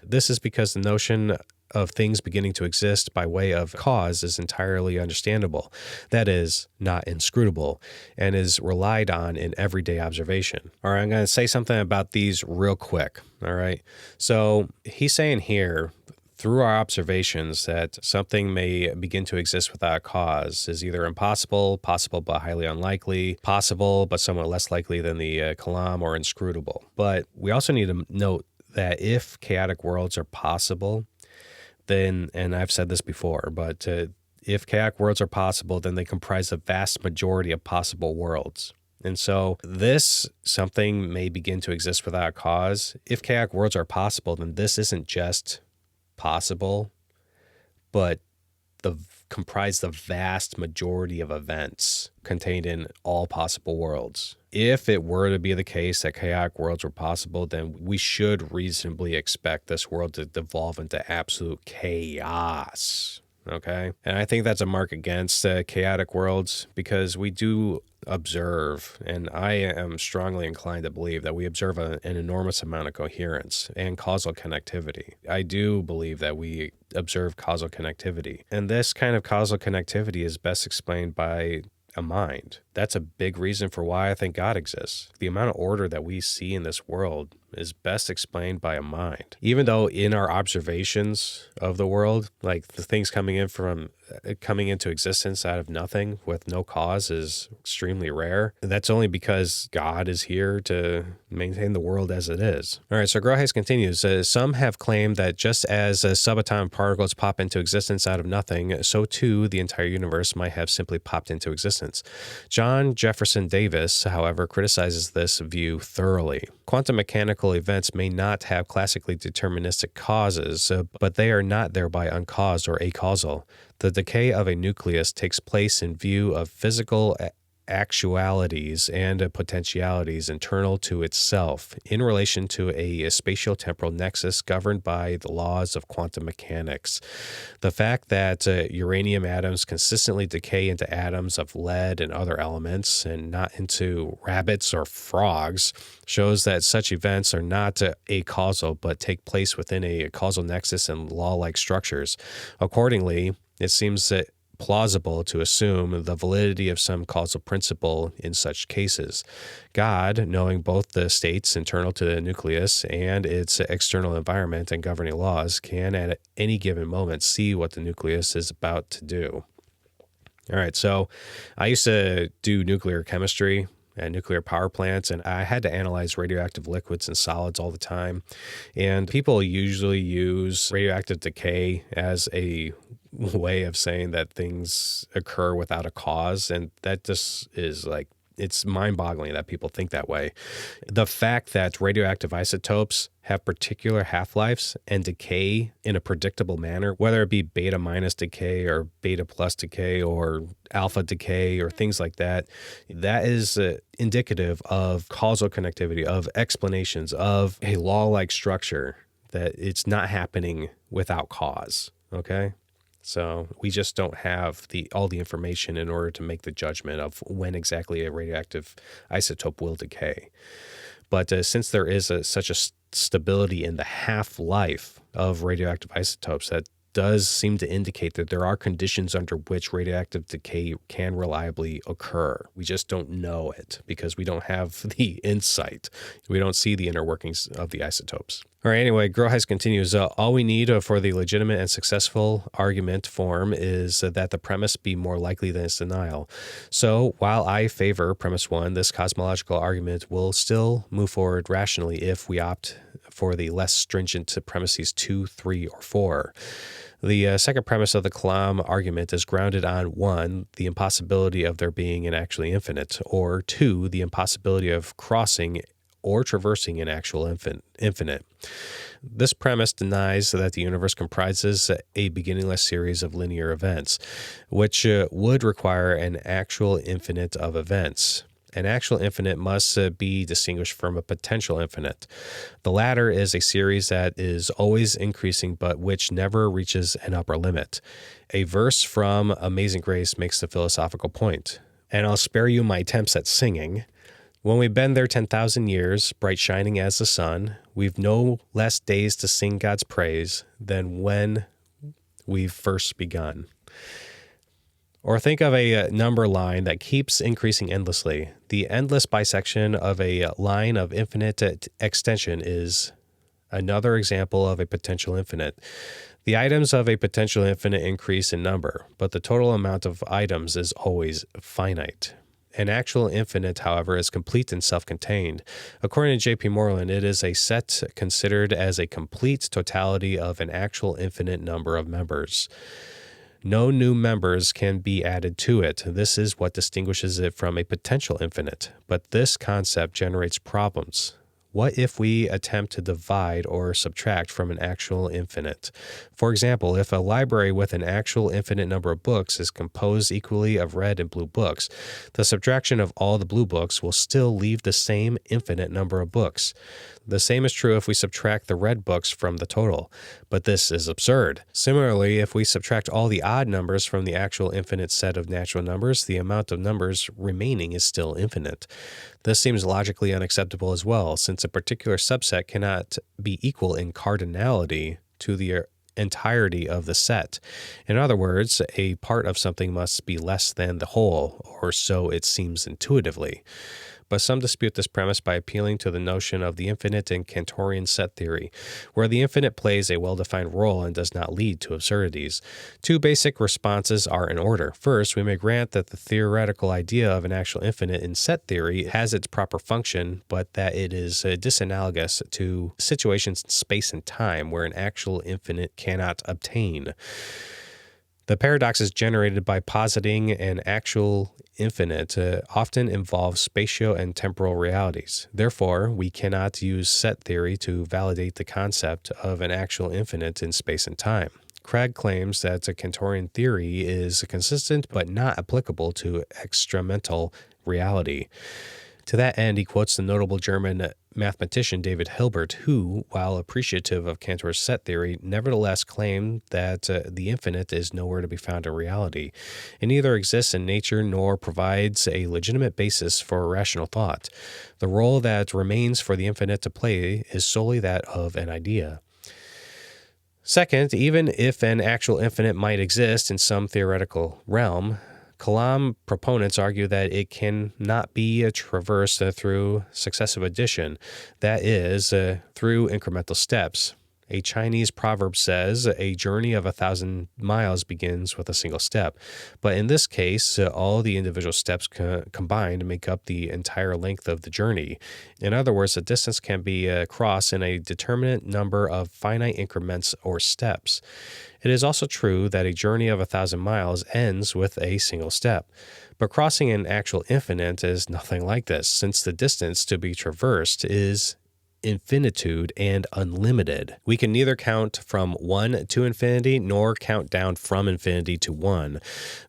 This is because the notion of things beginning to exist by way of cause is entirely understandable. That is, not inscrutable, and is relied on in everyday observation. All right, I'm going to say something about these real quick. All right. So he's saying here, through our observations, that something may begin to exist without a cause is either impossible, possible but highly unlikely, possible but somewhat less likely than the Kalam, or inscrutable. But we also need to note that if chaotic worlds are possible, then, and I've said this before, but if chaotic worlds are possible, then they comprise the vast majority of possible worlds. And so this something may begin to exist without a cause. If chaotic worlds are possible, then this isn't just possible, but comprise the vast majority of events contained in all possible worlds. If it were to be the case that chaotic worlds were possible, then we should reasonably expect this world to devolve into absolute chaos. Okay? And I think that's a mark against chaotic worlds, because we do observe, and I am strongly inclined to believe that we observe an enormous amount of coherence and causal connectivity. I do believe that we observe causal connectivity. And this kind of causal connectivity is best explained by a mind. That's a big reason for why I think God exists. The amount of order that we see in this world is best explained by a mind. Even though in our observations of the world, like the things coming into existence out of nothing with no cause is extremely rare. That's only because God is here to maintain the world as it is. All right, so Groothuis continues. Some have claimed that just as subatomic particles pop into existence out of nothing, so too the entire universe might have simply popped into existence. John Jefferson Davis, however, criticizes this view thoroughly. Quantum mechanical events may not have classically deterministic causes, but they are not thereby uncaused or acausal. The decay of a nucleus takes place in view of physical actualities and potentialities internal to itself in relation to a spatio-temporal nexus governed by the laws of quantum mechanics. The fact that uranium atoms consistently decay into atoms of lead and other elements and not into rabbits or frogs shows that such events are not acausal but take place within a causal nexus and law-like structures. Accordingly, it seems that plausible to assume the validity of some causal principle in such cases. God, knowing both the states internal to the nucleus and its external environment and governing laws, can at any given moment see what the nucleus is about to do. All right, so I used to do nuclear chemistry at nuclear power plants, and I had to analyze radioactive liquids and solids all the time. And people usually use radioactive decay as a way of saying that things occur without a cause, and that just is like, it's mind-boggling that people think that way. The fact that radioactive isotopes have particular half-lives and decay in a predictable manner, whether it be beta minus decay or beta plus decay or alpha decay or things like that, that is indicative of causal connectivity, of explanations, of a law-like structure, that it's not happening without cause, okay? So we just don't have all the information in order to make the judgment of when exactly a radioactive isotope will decay. But since there is such a stability in the half-life of radioactive isotopes, that does seem to indicate that there are conditions under which radioactive decay can reliably occur. We just don't know it because we don't have the insight. We don't see the inner workings of the isotopes. All right, anyway, Groothuis continues, all we need for the legitimate and successful argument form is that the premise be more likely than its denial. So while I favor premise 1, this cosmological argument will still move forward rationally if we opt for the less stringent premises 2, 3, or 4. The second premise of the Kalam argument is grounded on 1, the impossibility of there being an actually infinite, or 2, the impossibility of crossing or traversing an actual infinite. This premise denies that the universe comprises a beginningless series of linear events, which would require an actual infinite of events. An actual infinite must be distinguished from a potential infinite. The latter is a series that is always increasing but which never reaches an upper limit. A verse from Amazing Grace makes the philosophical point. And I'll spare you my attempts at singing. When we've been there 10,000 years, bright shining as the sun, we've no less days to sing God's praise than when we've first begun. Or think of a number line that keeps increasing endlessly. The endless bisection of a line of infinite extension is another example of a potential infinite. The items of a potential infinite increase in number, but the total amount of items is always finite. An actual infinite, however, is complete and self-contained. According to J.P. Moreland, it is a set considered as a complete totality of an actual infinite number of members. No new members can be added to it. This is what distinguishes it from a potential infinite. But this concept generates problems. What if we attempt to divide or subtract from an actual infinite? For example, if a library with an actual infinite number of books is composed equally of red and blue books, the subtraction of all the blue books will still leave the same infinite number of books. The same is true if we subtract the red books from the total, but this is absurd. Similarly, if we subtract all the odd numbers from the actual infinite set of natural numbers, the amount of numbers remaining is still infinite. This seems logically unacceptable as well, since a particular subset cannot be equal in cardinality to the entirety of the set. In other words, a part of something must be less than the whole, or so it seems intuitively. But some dispute this premise by appealing to the notion of the infinite in Cantorian set theory, where the infinite plays a well-defined role and does not lead to absurdities. Two basic responses are in order. First, we may grant that the theoretical idea of an actual infinite in set theory has its proper function, but that it is disanalogous to situations in space and time where an actual infinite cannot obtain. The paradoxes generated by positing an actual infinite often involve spatio and temporal realities. Therefore, we cannot use set theory to validate the concept of an actual infinite in space and time. Craig claims that a Cantorian theory is consistent but not applicable to extramental reality. To that end, he quotes the notable German mathematician David Hilbert, who, while appreciative of Cantor's set theory, nevertheless claimed that the infinite is nowhere to be found in reality. It neither exists in nature nor provides a legitimate basis for rational thought. The role that remains for the infinite to play is solely that of an idea. Second, even if an actual infinite might exist in some theoretical realm, Kalam proponents argue that it cannot be traversed through successive addition, that is, through incremental steps. A Chinese proverb says, a journey of 1,000 miles begins with a single step. But in this case, all the individual steps combined make up the entire length of the journey. In other words, the distance can be crossed in a determinate number of finite increments or steps. It is also true that a journey of 1,000 miles ends with a single step. But crossing an actual infinite is nothing like this, since the distance to be traversed is infinitude and unlimited. We can neither count from 1 to infinity nor count down from infinity to 1.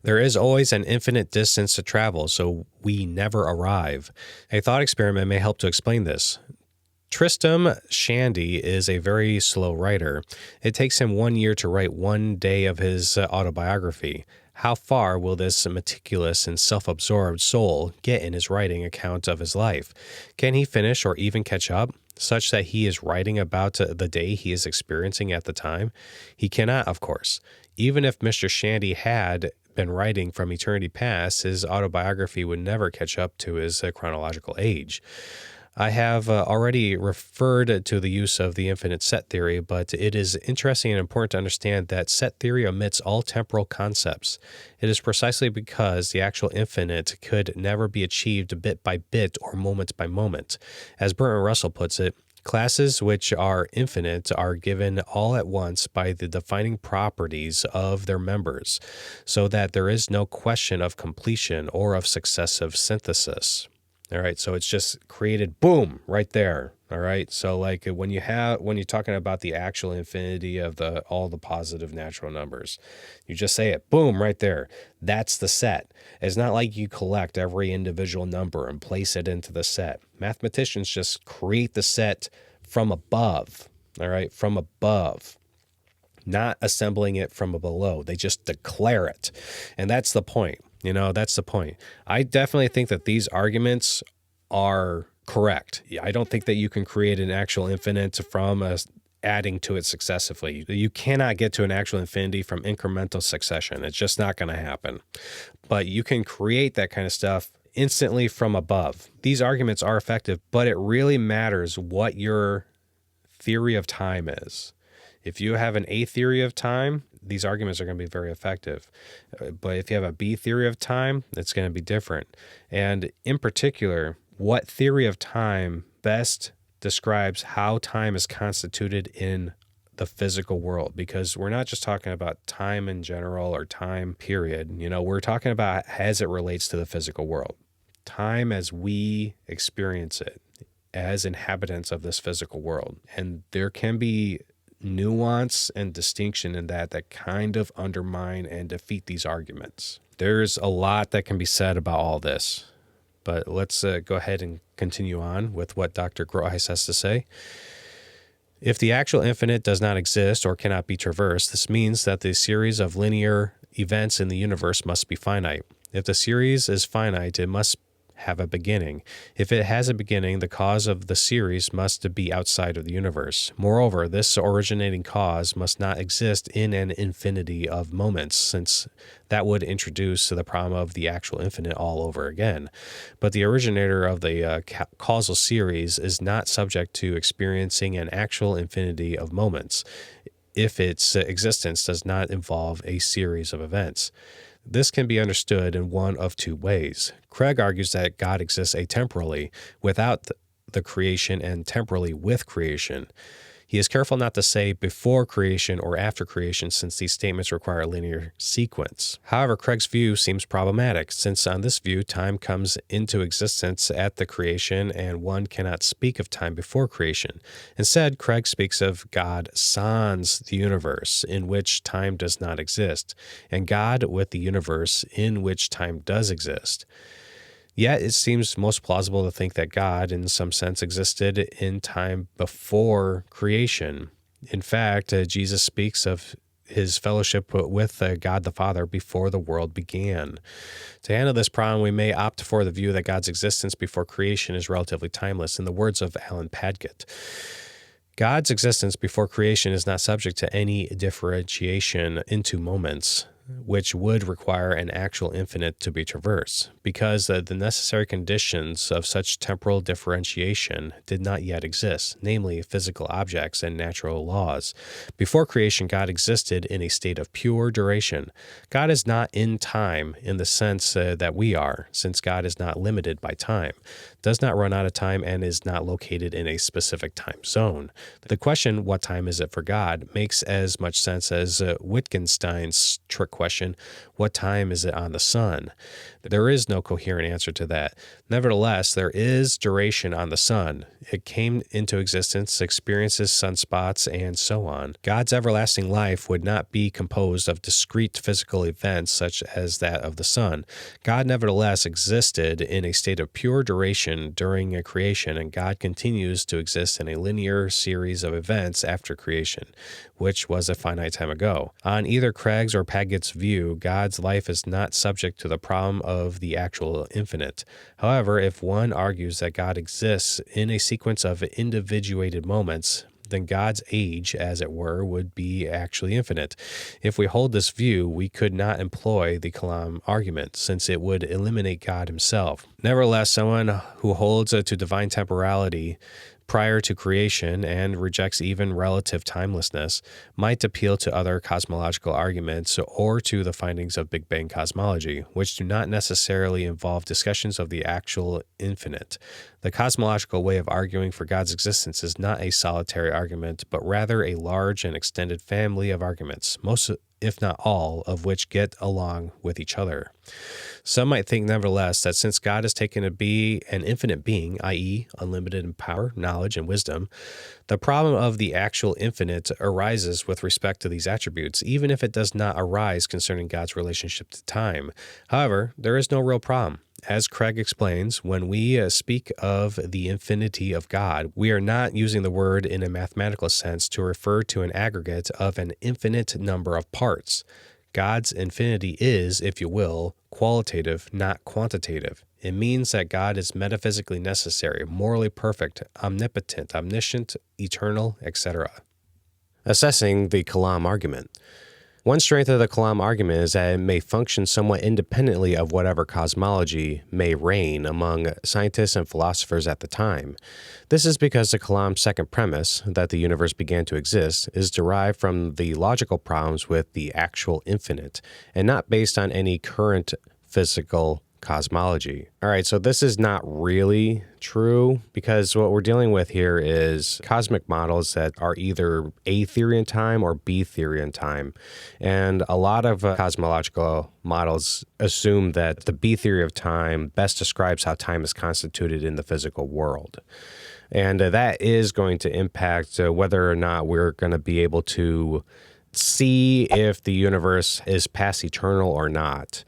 There is always an infinite distance to travel, so we never arrive. A thought experiment may help to explain this. Tristram Shandy is a very slow writer. It takes him 1 year to write 1 day of his autobiography. How far will this meticulous and self-absorbed soul get in his writing account of his life? Can he finish or even catch up, such that he is writing about the day he is experiencing at the time? He cannot, of course. Even if Mr. Shandy had been writing from eternity past, his autobiography would never catch up to his chronological age. I have already referred to the use of the infinite set theory, but it is interesting and important to understand that set theory omits all temporal concepts. It is precisely because the actual infinite could never be achieved bit by bit or moment by moment. As Bertrand Russell puts it, classes which are infinite are given all at once by the defining properties of their members, so that there is no question of completion or of successive synthesis. All right, so it's just created, boom, right there. All right, so like when you're talking about the actual infinity of all the positive natural numbers, you just say it, boom, right there. That's the set. It's not like you collect every individual number and place it into the set. Mathematicians just create the set from above. All right, from above, not assembling it from below. They just declare it, and that's the point. That's the point. I definitely think that these arguments are correct. I don't think that you can create an actual infinite from adding to it successively. You cannot get to an actual infinity from incremental succession. It's just not going to happen. But you can create that kind of stuff instantly from above. These arguments are effective, but it really matters what your theory of time is. If you have an A theory of time, these arguments are going to be very effective. But if you have a B theory of time, it's going to be different. And in particular, what theory of time best describes how time is constituted in the physical world? Because we're not just talking about time in general or time period. We're talking about as it relates to the physical world. Time as we experience it as inhabitants of this physical world. And there can be nuance and distinction in that kind of undermine and defeat these arguments. There's a lot that can be said about all this, but let's go ahead and continue on with what Dr. Groothuis has to say. If the actual infinite does not exist or cannot be traversed, this means that the series of linear events in the universe must be finite. If the series is finite, it must have a beginning. If it has a beginning, the cause of the series must be outside of the universe. Moreover, this originating cause must not exist in an infinity of moments, since that would introduce the problem of the actual infinite all over again. But the originator of the causal series is not subject to experiencing an actual infinity of moments if its existence does not involve a series of events. This can be understood in one of two ways. Craig argues that God exists atemporally without the creation and temporally with creation. He is careful not to say before creation or after creation, since these statements require a linear sequence. However, Craig's view seems problematic, since on this view, time comes into existence at the creation, and one cannot speak of time before creation. Instead, Craig speaks of God sans the universe, in which time does not exist, and God with the universe, in which time does exist. Yet it seems most plausible to think that God, in some sense, existed in time before creation. In fact, Jesus speaks of his fellowship with God the Father before the world began. To handle this problem, we may opt for the view that God's existence before creation is relatively timeless. In the words of Alan Padgett, God's existence before creation is not subject to any differentiation into moments, which would require an actual infinite to be traversed, because the necessary conditions of such temporal differentiation did not yet exist, namely physical objects and natural laws. Before creation, God existed in a state of pure duration. God is not in time in the sense that we are, since God is not limited by time, does not run out of time, and is not located in a specific time zone. The question, what time is it for God, makes as much sense as Wittgenstein's trick question, what time is it on the sun? There is no coherent answer to that. Nevertheless, there is duration on the sun. It came into existence, experiences sunspots, and so on. God's everlasting life would not be composed of discrete physical events such as that of the sun. God nevertheless existed in a state of pure duration during a creation, and God continues to exist in a linear series of events after creation, which was a finite time ago. On either Craig's or Padgett's view, God's life is not subject to the problem of the actual infinite. However, if one argues that God exists in a sequence of individuated moments, then God's age, as it were, would be actually infinite. If we hold this view, we could not employ the Kalam argument, since it would eliminate God himself. Nevertheless, someone who holds to divine temporality prior to creation and rejects even relative timelessness might appeal to other cosmological arguments or to the findings of Big Bang cosmology, which do not necessarily involve discussions of the actual infinite. The cosmological way of arguing for God's existence is not a solitary argument, but rather a large and extended family of arguments, most, if not all, of which get along with each other. Some might think, nevertheless, that since God is taken to be an infinite being, i.e., unlimited in power, knowledge, and wisdom, the problem of the actual infinite arises with respect to these attributes, even if it does not arise concerning God's relationship to time. However, there is no real problem. As Craig explains, when we speak of the infinity of God, we are not using the word in a mathematical sense to refer to an aggregate of an infinite number of parts. God's infinity is, if you will, qualitative, not quantitative. It means that God is metaphysically necessary, morally perfect, omnipotent, omniscient, eternal, etc. Assessing the Kalam argument. One strength of the Kalam argument is that it may function somewhat independently of whatever cosmology may reign among scientists and philosophers at the time. This is because the Kalam's second premise, that the universe began to exist, is derived from the logical problems with the actual infinite, and not based on any current physical cosmology. All right, so this is not really true, because what we're dealing with here is cosmic models that are either A theory in time or B theory in time. And a lot of cosmological models assume that the B theory of time best describes how time is constituted in the physical world. And that is going to impact whether or not we're going to be able to see if the universe is past eternal or not.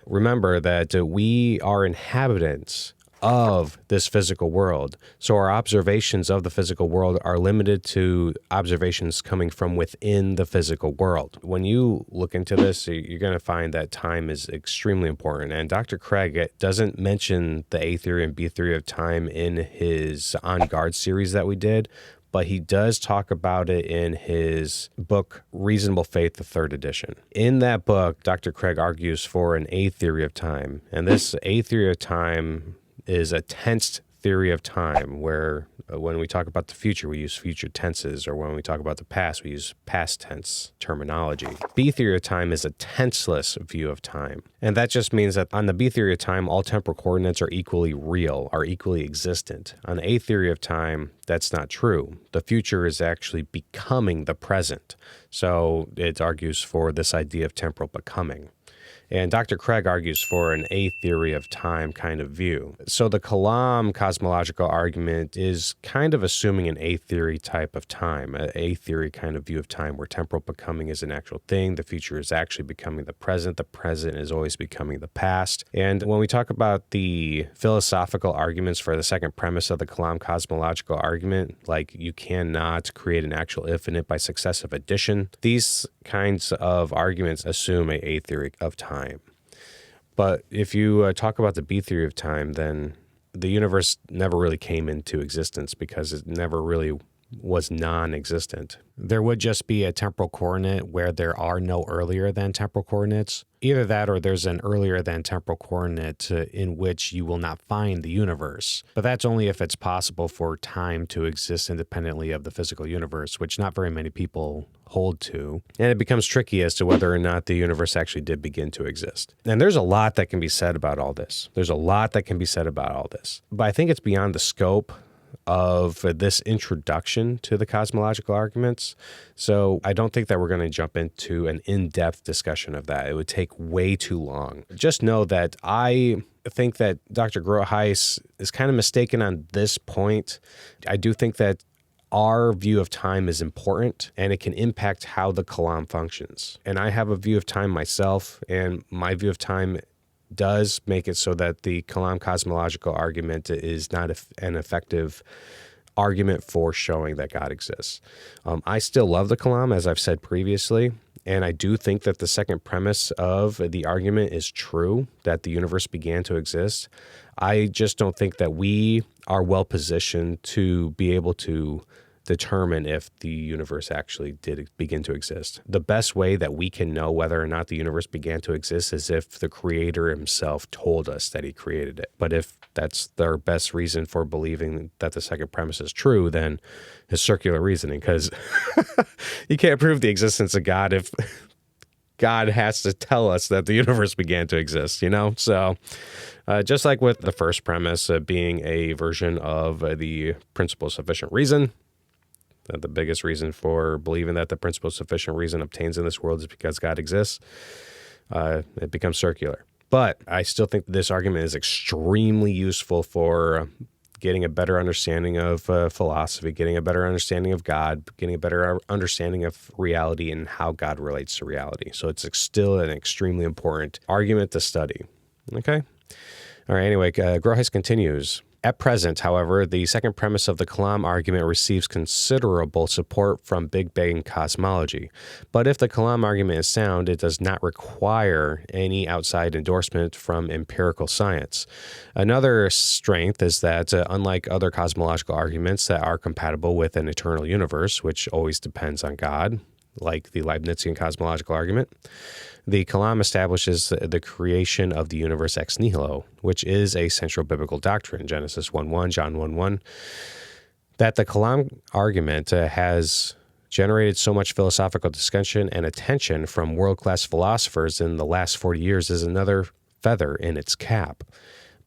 Remember that we are inhabitants of this physical world. So our observations of the physical world are limited to observations coming from within the physical world. When you look into this, you're going to find that time is extremely important. And Dr. Craig doesn't mention the A theory and B theory of time in his On Guard series that we did, but he does talk about it in his book, Reasonable Faith, the third edition. In that book, Dr. Craig argues for an A theory of time. And this A theory of time is a tensed theory of time, where when we talk about the future, we use future tenses, or when we talk about the past, we use past tense terminology. B theory of time is a tenseless view of time. And that just means that on the B theory of time, all temporal coordinates are equally real, are equally existent. On the A theory of time, that's not true. The future is actually becoming the present. So it argues for this idea of temporal becoming. And Dr. Craig argues for an A theory of time kind of view. So the Kalam cosmological argument is kind of assuming an A theory type of time, an A theory kind of view of time where temporal becoming is an actual thing, the future is actually becoming the present is always becoming the past. And when we talk about the philosophical arguments for the second premise of the Kalam cosmological argument, like you cannot create an actual infinite by successive addition, these kinds of arguments assume an A theory of time. But if you talk about the B theory of time, then the universe never really came into existence because it never really was non-existent. There would just be a temporal coordinate where there are no earlier than temporal coordinates. Either that or there's an earlier than temporal coordinate in which you will not find the universe. But that's only if it's possible for time to exist independently of the physical universe, which not very many people hold to. And it becomes tricky as to whether or not the universe actually did begin to exist. And there's a lot that can be said about all this. But I think it's beyond the scope of this introduction to the cosmological arguments. So I don't think that we're going to jump into an in-depth discussion of that. It would take way too long. Just know that I think that Dr. Groothuis is kind of mistaken on this point. I do think that our view of time is important, and it can impact how the Kalam functions. And I have a view of time myself, and my view of time does make it so that the Kalam cosmological argument is not an effective argument for showing that God exists. I still love the Kalam, as I've said previously, and I do think that the second premise of the argument is true, that the universe began to exist. I just don't think that we are well positioned to be able to determine if the universe actually did begin to exist. The best way that we can know whether or not the universe began to exist is if the creator himself told us that he created it. But if that's their best reason for believing that the second premise is true, then it's circular reasoning, because you can't prove the existence of God if God has to tell us that the universe began to exist, So just like with the first premise being a version of the principle of sufficient reason, the biggest reason for believing that the principle of sufficient reason obtains in this world is because God exists, it becomes circular. But I still think this argument is extremely useful for getting a better understanding of philosophy, getting a better understanding of God, getting a better understanding of reality and how God relates to reality. So it's still an extremely important argument to study. Okay? All right, anyway, Groothuis continues. At present, however, the second premise of the Kalam argument receives considerable support from Big Bang cosmology. But if the Kalam argument is sound, it does not require any outside endorsement from empirical science. Another strength is that, unlike other cosmological arguments that are compatible with an eternal universe, which always depends on God, like the Leibnizian cosmological argument, the Kalam establishes the creation of the universe ex nihilo, which is a central biblical doctrine, Genesis 1:1, John 1:1. That the Kalam argument has generated so much philosophical discussion and attention from world-class philosophers in the last 40 years is another feather in its cap.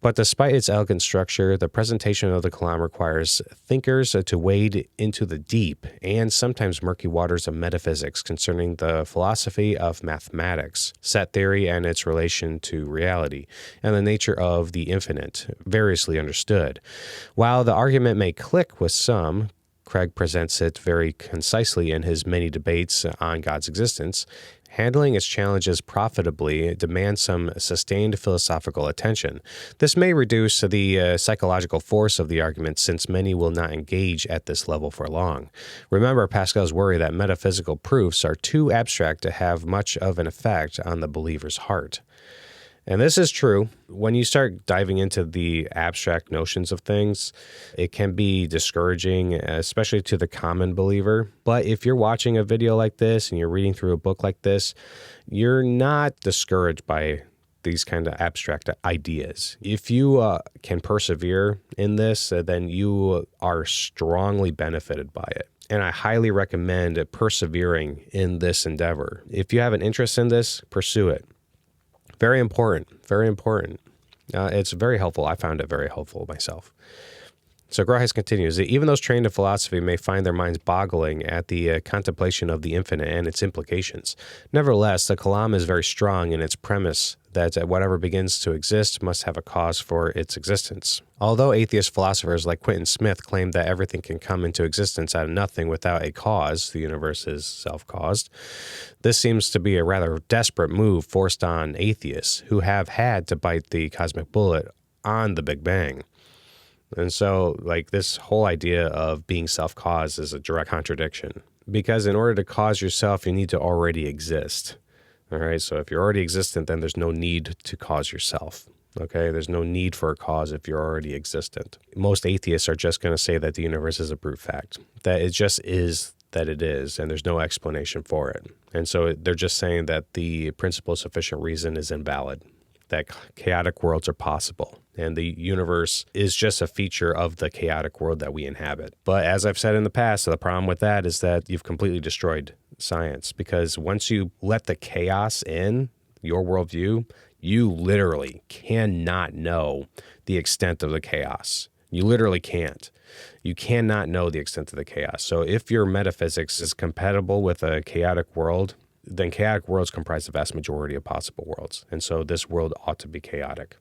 But despite its elegant structure, the presentation of the Kalam requires thinkers to wade into the deep and sometimes murky waters of metaphysics concerning the philosophy of mathematics, set theory and its relation to reality, and the nature of the infinite, variously understood. While the argument may click with some, Craig presents it very concisely in his many debates on God's existence. Handling its challenges profitably demands some sustained philosophical attention. This may reduce the psychological force of the argument, since many will not engage at this level for long. Remember Pascal's worry that metaphysical proofs are too abstract to have much of an effect on the believer's heart. And this is true. When you start diving into the abstract notions of things, it can be discouraging, especially to the common believer. But if you're watching a video like this and you're reading through a book like this, you're not discouraged by these kind of abstract ideas. If you can persevere in this, then you are strongly benefited by it. And I highly recommend persevering in this endeavor. If you have an interest in this, pursue it. Very important, very important. It's very helpful. I found it very helpful myself. So Groothuis continues, even those trained in philosophy may find their minds boggling at the contemplation of the infinite and its implications. Nevertheless, the Kalam is very strong in its premise that whatever begins to exist must have a cause for its existence. Although atheist philosophers like Quentin Smith claim that everything can come into existence out of nothing without a cause, the universe is self-caused, this seems to be a rather desperate move forced on atheists who have had to bite the cosmic bullet on the Big Bang. And so, this whole idea of being self-caused is a direct contradiction. Because in order to cause yourself, you need to already exist. All right, so if you're already existent, then there's no need to cause yourself. Okay, there's no need for a cause if you're already existent. Most atheists are just going to say that the universe is a brute fact, that it just is that it is, and there's no explanation for it. And so they're just saying that the principle of sufficient reason is invalid, that chaotic worlds are possible, and the universe is just a feature of the chaotic world that we inhabit. But as I've said in the past, the problem with that is that you've completely destroyed science, because once you let the chaos in your worldview, you literally cannot know the extent of the chaos. You literally can't. You cannot know the extent of the chaos. So if your metaphysics is compatible with a chaotic world, then chaotic worlds comprise the vast majority of possible worlds. And so this world ought to be chaotic.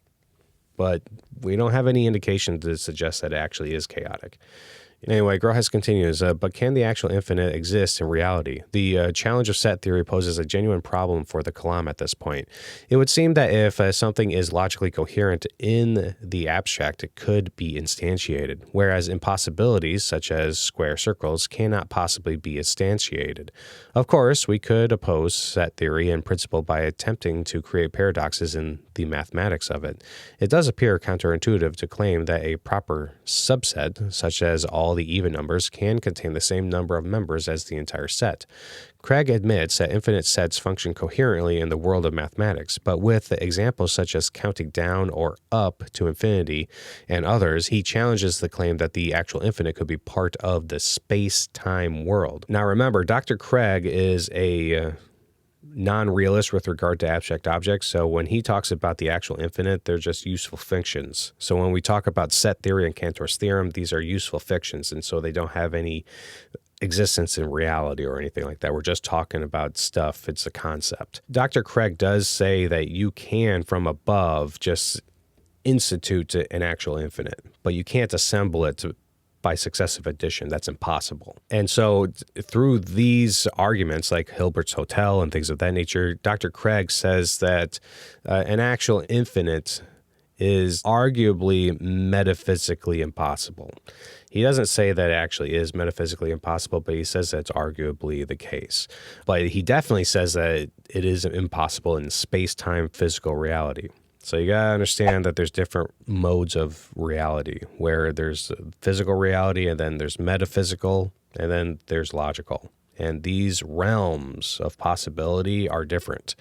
But we don't have any indication to suggest that it actually is chaotic. Anyway, Groothuis continues, but can the actual infinite exist in reality? The challenge of set theory poses a genuine problem for the Kalam at this point. It would seem that if something is logically coherent in the abstract, it could be instantiated, whereas impossibilities, such as square circles, cannot possibly be instantiated. Of course, we could oppose set theory in principle by attempting to create paradoxes in the mathematics of it. It does appear counterintuitive to claim that a proper subset, such as all the even numbers, can contain the same number of members as the entire set. Craig admits that infinite sets function coherently in the world of mathematics, but with examples such as counting down or up to infinity and others, he challenges the claim that the actual infinite could be part of the space-time world. Now remember, Dr. Craig is a non-realist with regard to abstract objects, so when he talks about the actual infinite, they're just useful fictions. So when we talk about set theory and Cantor's theorem, these are useful fictions, and so they don't have any existence in reality or anything like that. We're just talking about stuff. It's a concept. Dr. Craig does say that you can, from above, just institute an actual infinite, but you can't assemble it by successive addition. That's impossible. And so through these arguments like Hilbert's Hotel and things of that nature, Dr. Craig says that an actual infinite is arguably metaphysically impossible. He doesn't say that it actually is metaphysically impossible, but he says that's arguably the case. But he definitely says that it is impossible in space-time physical reality. So you got to understand that there's different modes of reality, where there's physical reality, and then there's metaphysical, and then there's logical. And these realms of possibility are different.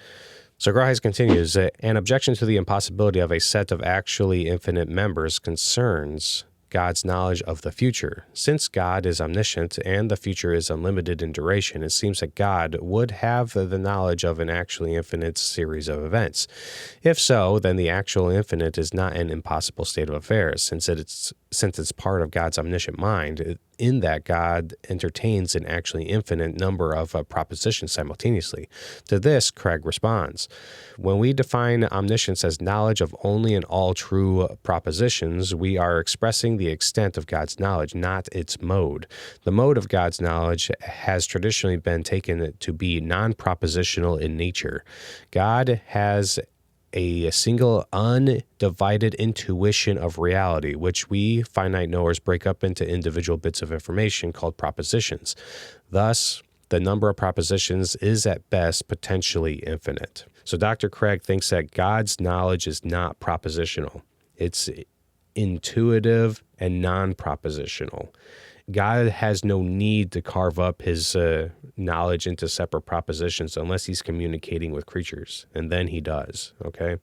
So Groothuis continues, an objection to the impossibility of a set of actually infinite members concerns God's knowledge of the future. Since God is omniscient and the future is unlimited in duration, it seems that God would have the knowledge of an actually infinite series of events. If so, then the actual infinite is not an impossible state of affairs, since it's part of God's omniscient mind, in that God entertains an actually infinite number of propositions simultaneously. To this, Craig responds, when we define omniscience as knowledge of only and all true propositions, we are expressing the extent of God's knowledge, not its mode. The mode of God's knowledge has traditionally been taken to be non-propositional in nature. God has a single undivided intuition of reality, which we finite knowers break up into individual bits of information called propositions. Thus, the number of propositions is at best potentially infinite. So Dr. Craig thinks that God's knowledge is not propositional. It's intuitive and non-propositional. God has no need to carve up his knowledge into separate propositions unless he's communicating with creatures, and then he does, okay?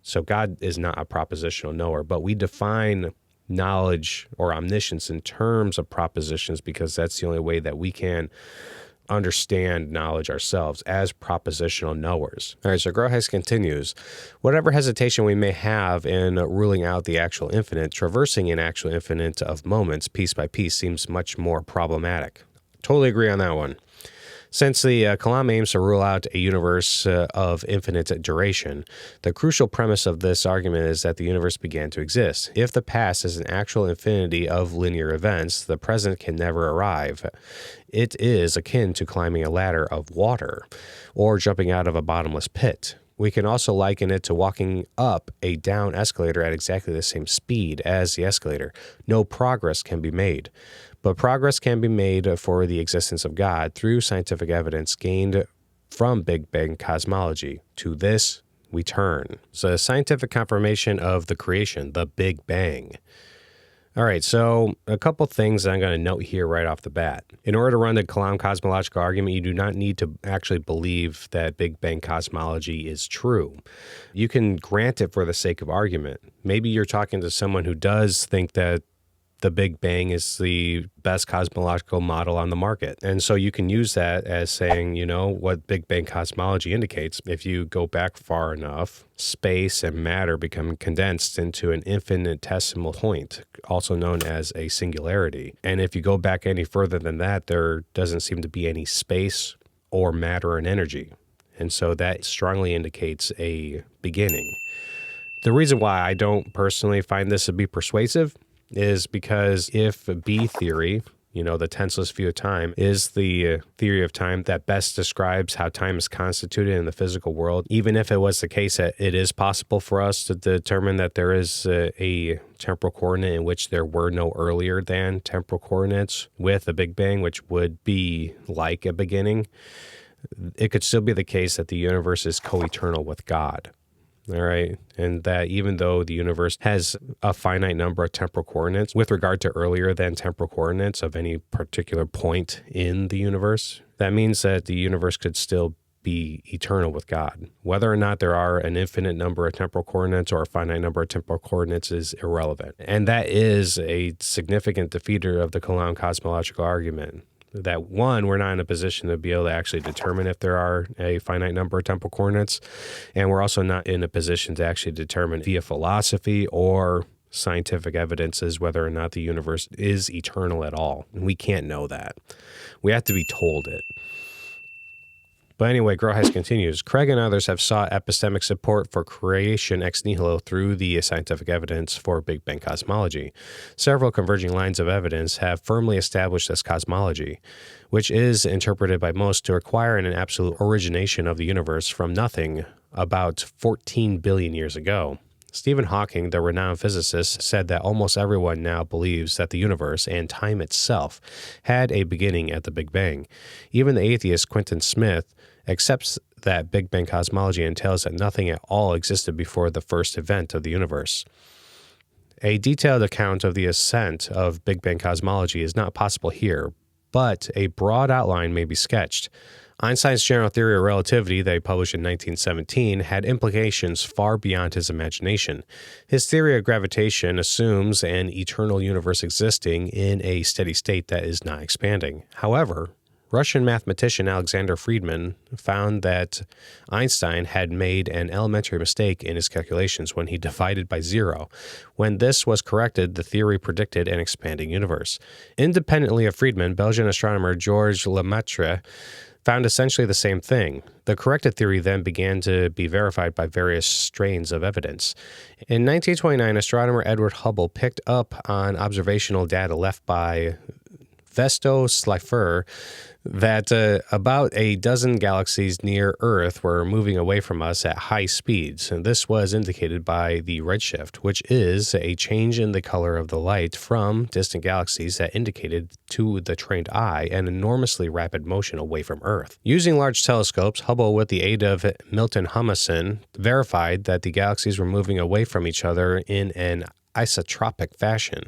So God is not a propositional knower, but we define knowledge or omniscience in terms of propositions because that's the only way that we can understand knowledge ourselves as propositional knowers. All right, so Groothuis continues, whatever hesitation we may have in ruling out the actual infinite, traversing an actual infinite of moments piece by piece seems much more problematic. Totally agree on that one. Since the Kalam aims to rule out a universe of infinite duration, the crucial premise of this argument is that the universe began to exist. If the past is an actual infinity of linear events, the present can never arrive. It is akin to climbing a ladder of water or jumping out of a bottomless pit. We can also liken it to walking up a down escalator at exactly the same speed as the escalator. No progress can be made. But progress can be made for the existence of God through scientific evidence gained from Big Bang cosmology. To this, we turn. So the scientific confirmation of the creation, the Big Bang. All right, so a couple things I'm going to note here right off the bat. In order to run the Kalam Cosmological Argument, you do not need to actually believe that Big Bang cosmology is true. You can grant it for the sake of argument. Maybe you're talking to someone who does think that the Big Bang is the best cosmological model on the market. And so you can use that as saying, you know, what Big Bang cosmology indicates. If you go back far enough, space and matter become condensed into an infinitesimal point, also known as a singularity. And if you go back any further than that, there doesn't seem to be any space or matter and energy. And so that strongly indicates a beginning. The reason why I don't personally find this to be persuasive is because if B theory, you know, the tenseless view of time, is the theory of time that best describes how time is constituted in the physical world, even if it was the case that it is possible for us to determine that there is a temporal coordinate in which there were no earlier than temporal coordinates with a Big Bang, which would be like a beginning, it could still be the case that the universe is co-eternal with God. All right. And that even though the universe has a finite number of temporal coordinates with regard to earlier than temporal coordinates of any particular point in the universe, that means that the universe could still be eternal with God. Whether or not there are an infinite number of temporal coordinates or a finite number of temporal coordinates is irrelevant. And that is a significant defeater of the Kalam Cosmological Argument. That one, we're not in a position to be able to actually determine if there are a finite number of temporal coordinates, and we're also not in a position to actually determine via philosophy or scientific evidences whether or not the universe is eternal at all. And we can't know that. We have to be told it. But anyway, Groothuis continues, Craig and others have sought epistemic support for creation ex nihilo through the scientific evidence for Big Bang cosmology. Several converging lines of evidence have firmly established this cosmology, which is interpreted by most to require an absolute origination of the universe from nothing about 14 billion years ago. Stephen Hawking, the renowned physicist, said that almost everyone now believes that the universe and time itself had a beginning at the Big Bang. Even the atheist Quinton Smith accepts that Big Bang cosmology entails that nothing at all existed before the first event of the universe. A detailed account of the ascent of Big Bang cosmology is not possible here, but a broad outline may be sketched. Einstein's general theory of relativity that he published in 1917 had implications far beyond his imagination. His theory of gravitation assumes an eternal universe existing in a steady state that is not expanding. However, Russian mathematician Alexander Friedman found that Einstein had made an elementary mistake in his calculations when he divided by zero. When this was corrected, the theory predicted an expanding universe. Independently of Friedman, Belgian astronomer Georges Lemaitre found essentially the same thing. The corrected theory then began to be verified by various strains of evidence. In 1929, astronomer Edward Hubble picked up on observational data left by Vesto Slipher that about a dozen galaxies near Earth were moving away from us at high speeds. And this was indicated by the redshift, which is a change in the color of the light from distant galaxies that indicated to the trained eye an enormously rapid motion away from Earth. Using large telescopes, Hubble, with the aid of Milton Humason, verified that the galaxies were moving away from each other in an isotropic fashion,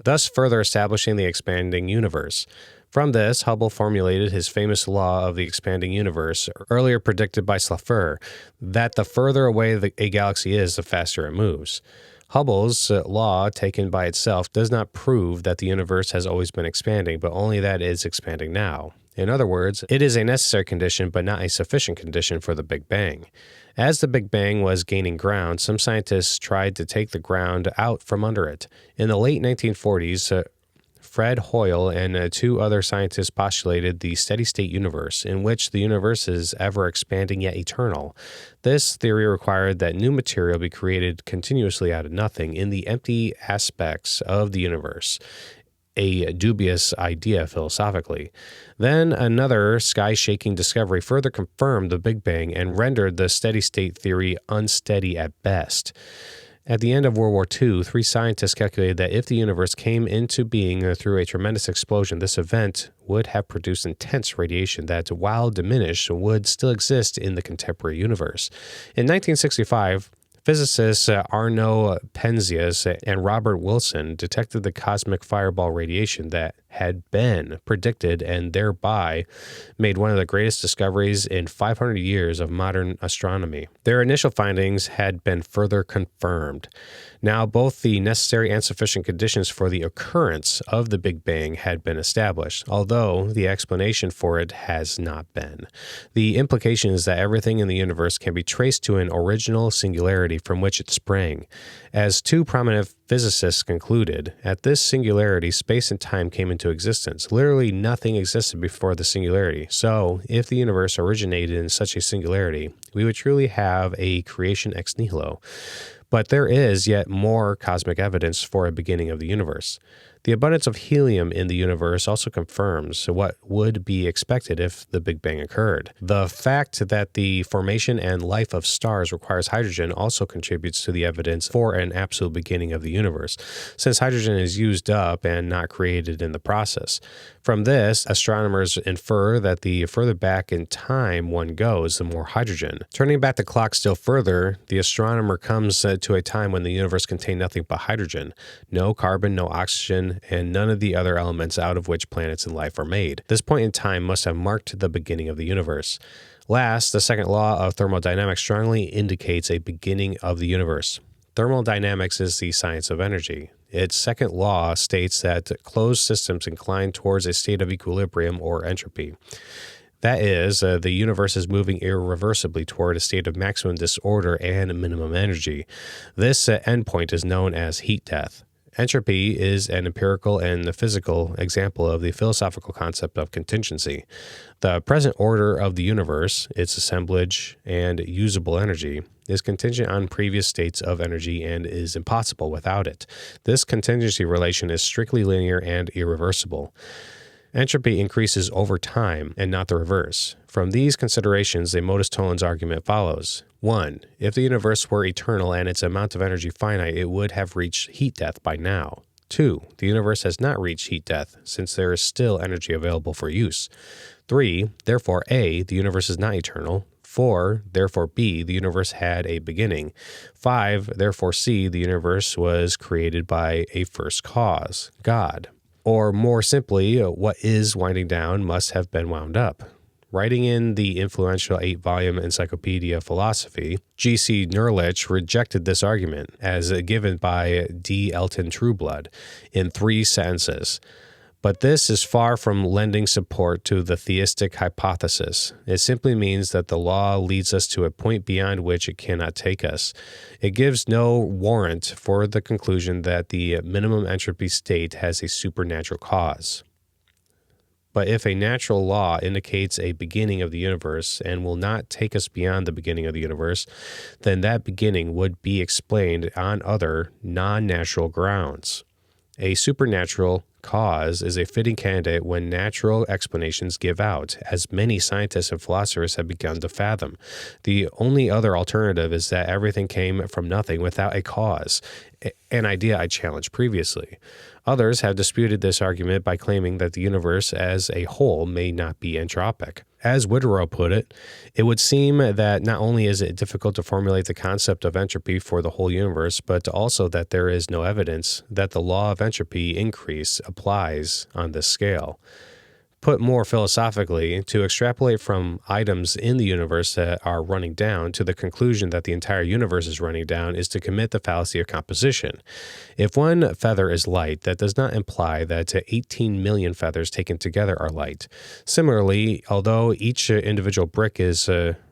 thus further establishing the expanding universe. From this, Hubble formulated his famous law of the expanding universe, earlier predicted by Slipher, that the further away a galaxy is, the faster it moves. Hubble's law, taken by itself, does not prove that the universe has always been expanding, but only that it is expanding now. In other words, it is a necessary condition, but not a sufficient condition for the Big Bang. As the Big Bang was gaining ground, some scientists tried to take the ground out from under it. In the late 1940s, Fred Hoyle and two other scientists postulated the steady-state universe, in which the universe is ever expanding yet eternal. This theory required that new material be created continuously out of nothing in the empty aspects of the universe, a dubious idea philosophically. Then another sky-shaking discovery further confirmed the Big Bang and rendered the steady-state theory unsteady at best. At the end of World War II, three scientists calculated that if the universe came into being through a tremendous explosion, this event would have produced intense radiation that, while diminished, would still exist in the contemporary universe. In 1965, physicists Arno Penzias and Robert Wilson detected the cosmic fireball radiation that had been predicted and thereby made one of the greatest discoveries in 500 years of modern astronomy. Their initial findings had been further confirmed. Now, both the necessary and sufficient conditions for the occurrence of the Big Bang had been established, although the explanation for it has not been. The implication is that everything in the universe can be traced to an original singularity from which it sprang. As two prominent physicists concluded, at this singularity, space and time came into existence. Literally nothing existed before the singularity. So, if the universe originated in such a singularity, we would truly have a creation ex nihilo. But there is yet more cosmic evidence for a beginning of the universe. The abundance of helium in the universe also confirms what would be expected if the Big Bang occurred. The fact that the formation and life of stars requires hydrogen also contributes to the evidence for an absolute beginning of the universe, since hydrogen is used up and not created in the process. From this, astronomers infer that the further back in time one goes, the more hydrogen. Turning back the clock still further, the astronomer comes to a time when the universe contained nothing but hydrogen, no carbon, no oxygen, and none of the other elements out of which planets and life are made. This point in time must have marked the beginning of the universe. Last, the second law of thermodynamics strongly indicates a beginning of the universe. Thermodynamics is the science of energy. Its second law states that closed systems incline towards a state of equilibrium or entropy. That is, the universe is moving irreversibly toward a state of maximum disorder and minimum energy. This endpoint is known as heat death. Entropy is an empirical and physical example of the philosophical concept of contingency. The present order of the universe, its assemblage, and usable energy is contingent on previous states of energy and is impossible without it. This contingency relation is strictly linear and irreversible. Entropy increases over time and not the reverse. From these considerations, a modus tollens argument follows. 1. If the universe were eternal and its amount of energy finite, it would have reached heat death by now. 2. The universe has not reached heat death, since there is still energy available for use. 3. Therefore, A, the universe is not eternal. 4. Therefore, B, the universe had a beginning. 5. Therefore, C, the universe was created by a first cause, God. Or more simply, what is winding down must have been wound up. Writing in the influential 8-volume Encyclopedia of Philosophy, G.C. Nerlich rejected this argument as given by D. Elton Trueblood in 3 sentences. But this is far from lending support to the theistic hypothesis. It simply means that the law leads us to a point beyond which it cannot take us. It gives no warrant for the conclusion that the minimum entropy state has a supernatural cause. But if a natural law indicates a beginning of the universe and will not take us beyond the beginning of the universe, then that beginning would be explained on other, non-natural grounds. A supernatural cause is a fitting candidate when natural explanations give out, as many scientists and philosophers have begun to fathom. The only other alternative is that everything came from nothing without a cause, an idea I challenged previously. Others have disputed this argument by claiming that the universe as a whole may not be entropic. As Whitterow put it, it would seem that not only is it difficult to formulate the concept of entropy for the whole universe, but also that there is no evidence that the law of entropy increase applies on this scale. Put more philosophically, to extrapolate from items in the universe that are running down to the conclusion that the entire universe is running down is to commit the fallacy of composition. If one feather is light, that does not imply that 18 million feathers taken together are light. Similarly, although each individual brick is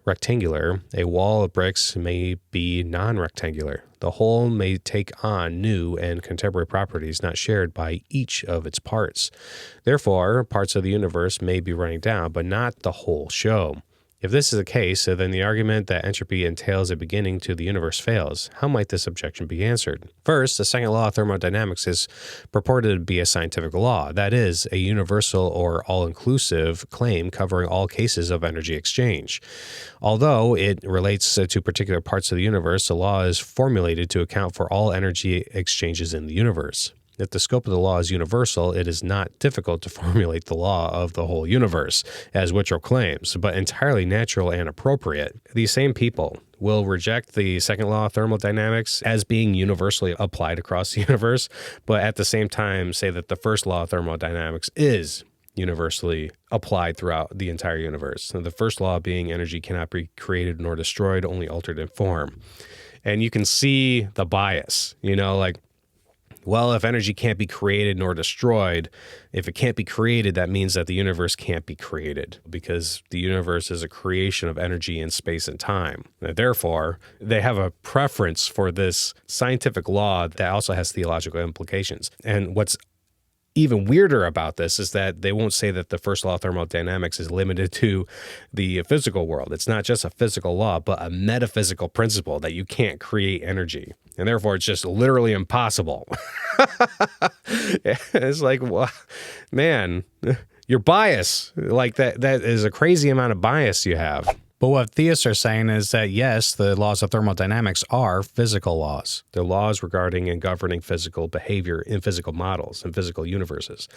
rectangular, a wall of bricks may be non-rectangular. The whole may take on new and contemporary properties not shared by each of its parts. Therefore, parts of the universe may be running down, but not the whole show. If this is the case, then the argument that entropy entails a beginning to the universe fails. How might this objection be answered? First, the second law of thermodynamics is purported to be a scientific law, that is, a universal or all-inclusive claim covering all cases of energy exchange. Although it relates to particular parts of the universe, the law is formulated to account for all energy exchanges in the universe. If the scope of the law is universal, it is not difficult to formulate the law of the whole universe, as Whitterow claims, but entirely natural and appropriate. These same people will reject the second law of thermodynamics as being universally applied across the universe, but at the same time say that the first law of thermodynamics is universally applied throughout the entire universe. So the first law being energy cannot be created nor destroyed, only altered in form. And you can see the bias, well, if energy can't be created nor destroyed, if it can't be created, that means that the universe can't be created because the universe is a creation of energy in space and time. And therefore, they have a preference for this scientific law that also has theological implications. And what's even weirder about this is that they won't say that the first law of thermodynamics is limited to the physical world. It's not just a physical law, but a metaphysical principle that you can't create energy. And therefore, it's just literally impossible. It's like, well, man, your bias, like that is a crazy amount of bias you have. But what theists are saying is that, yes, the laws of thermodynamics are physical laws. They're laws regarding and governing physical behavior in physical models and physical universes.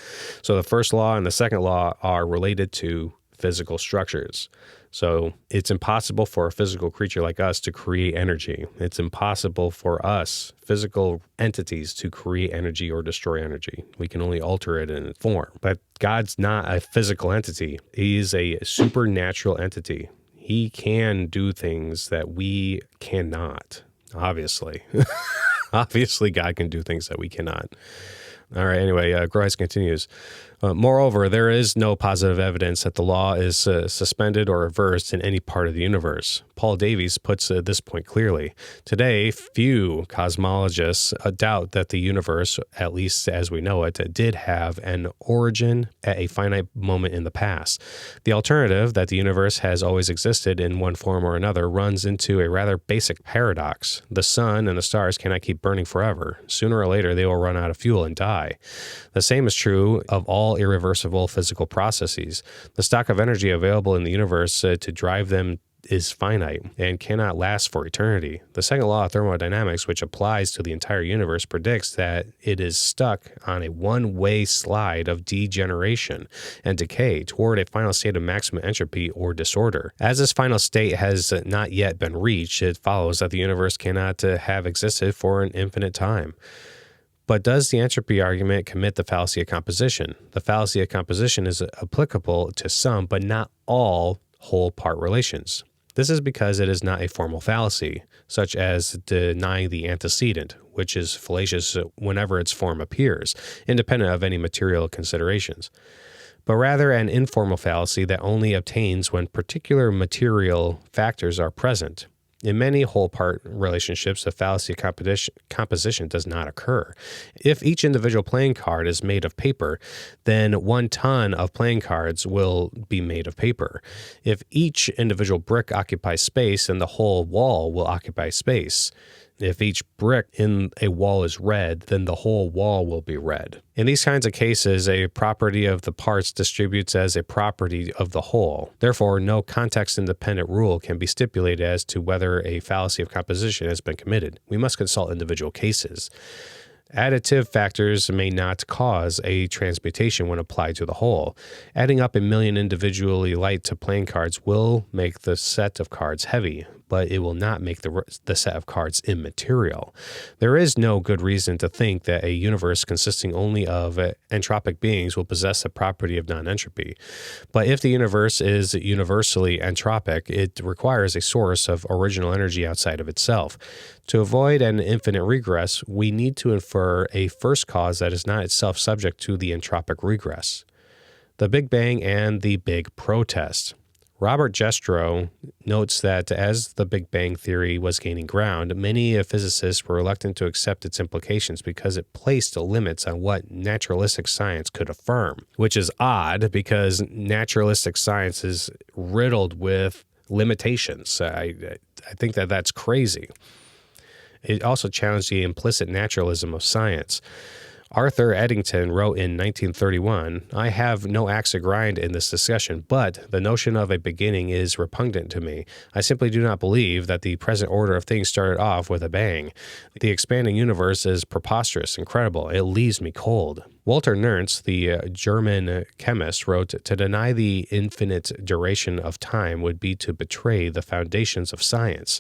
So the first law and the second law are related to physical structures. So it's impossible for a physical creature like us to create energy. It's impossible for us, physical entities, to create energy or destroy energy. We can only alter it in form. But God's not a physical entity. He's a supernatural entity. He can do things that we cannot, obviously. Obviously, God can do things that we cannot. All right, anyway, Groothuis continues. Moreover, there is no positive evidence that the law is suspended or reversed in any part of the universe. Paul Davies puts this point clearly. Today, few cosmologists doubt that the universe, at least as we know it, did have an origin at a finite moment in the past. The alternative, that the universe has always existed in one form or another, runs into a rather basic paradox. The sun and the stars cannot keep burning forever. Sooner or later, they will run out of fuel and die. The same is true of all irreversible physical processes. The stock of energy available in the universe to drive them is finite and cannot last for eternity. The second law of thermodynamics, which applies to the entire universe, predicts that it is stuck on a one-way slide of degeneration and decay toward a final state of maximum entropy or disorder. As this final state has not yet been reached, it follows that the universe cannot have existed for an infinite time. But does the entropy argument commit the fallacy of composition? The fallacy of composition is applicable to some, but not all, whole-part relations. This is because it is not a formal fallacy, such as denying the antecedent, which is fallacious whenever its form appears, independent of any material considerations, but rather an informal fallacy that only obtains when particular material factors are present. In many whole-part relationships, the fallacy of composition does not occur. If each individual playing card is made of paper, then 1 ton of playing cards will be made of paper. If each individual brick occupies space, then the whole wall will occupy space. If each brick in a wall is red, then the whole wall will be red. In these kinds of cases, a property of the parts distributes as a property of the whole. Therefore, no context-independent rule can be stipulated as to whether a fallacy of composition has been committed. We must consult individual cases. Additive factors may not cause a transmutation when applied to the whole. Adding up 1 million individually light to playing cards will make the set of cards heavy, but it will not make the set of cards immaterial. There is no good reason to think that a universe consisting only of entropic beings will possess the property of non-entropy. But if the universe is universally entropic, it requires a source of original energy outside of itself. To avoid an infinite regress, we need to infer a first cause that is not itself subject to the entropic regress. The Big Bang and the Big Protest. Robert Jastrow notes that as the Big Bang theory was gaining ground, many physicists were reluctant to accept its implications because it placed limits on what naturalistic science could affirm, which is odd because naturalistic science is riddled with limitations. I think that that's crazy. It also challenged the implicit naturalism of science. Arthur Eddington wrote in 1931, "I have no axe to grind in this discussion, but the notion of a beginning is repugnant to me. I simply do not believe that the present order of things started off with a bang. The expanding universe is preposterous, incredible. It leaves me cold." Walter Nernst, the German chemist, wrote, "To deny the infinite duration of time would be to betray the foundations of science."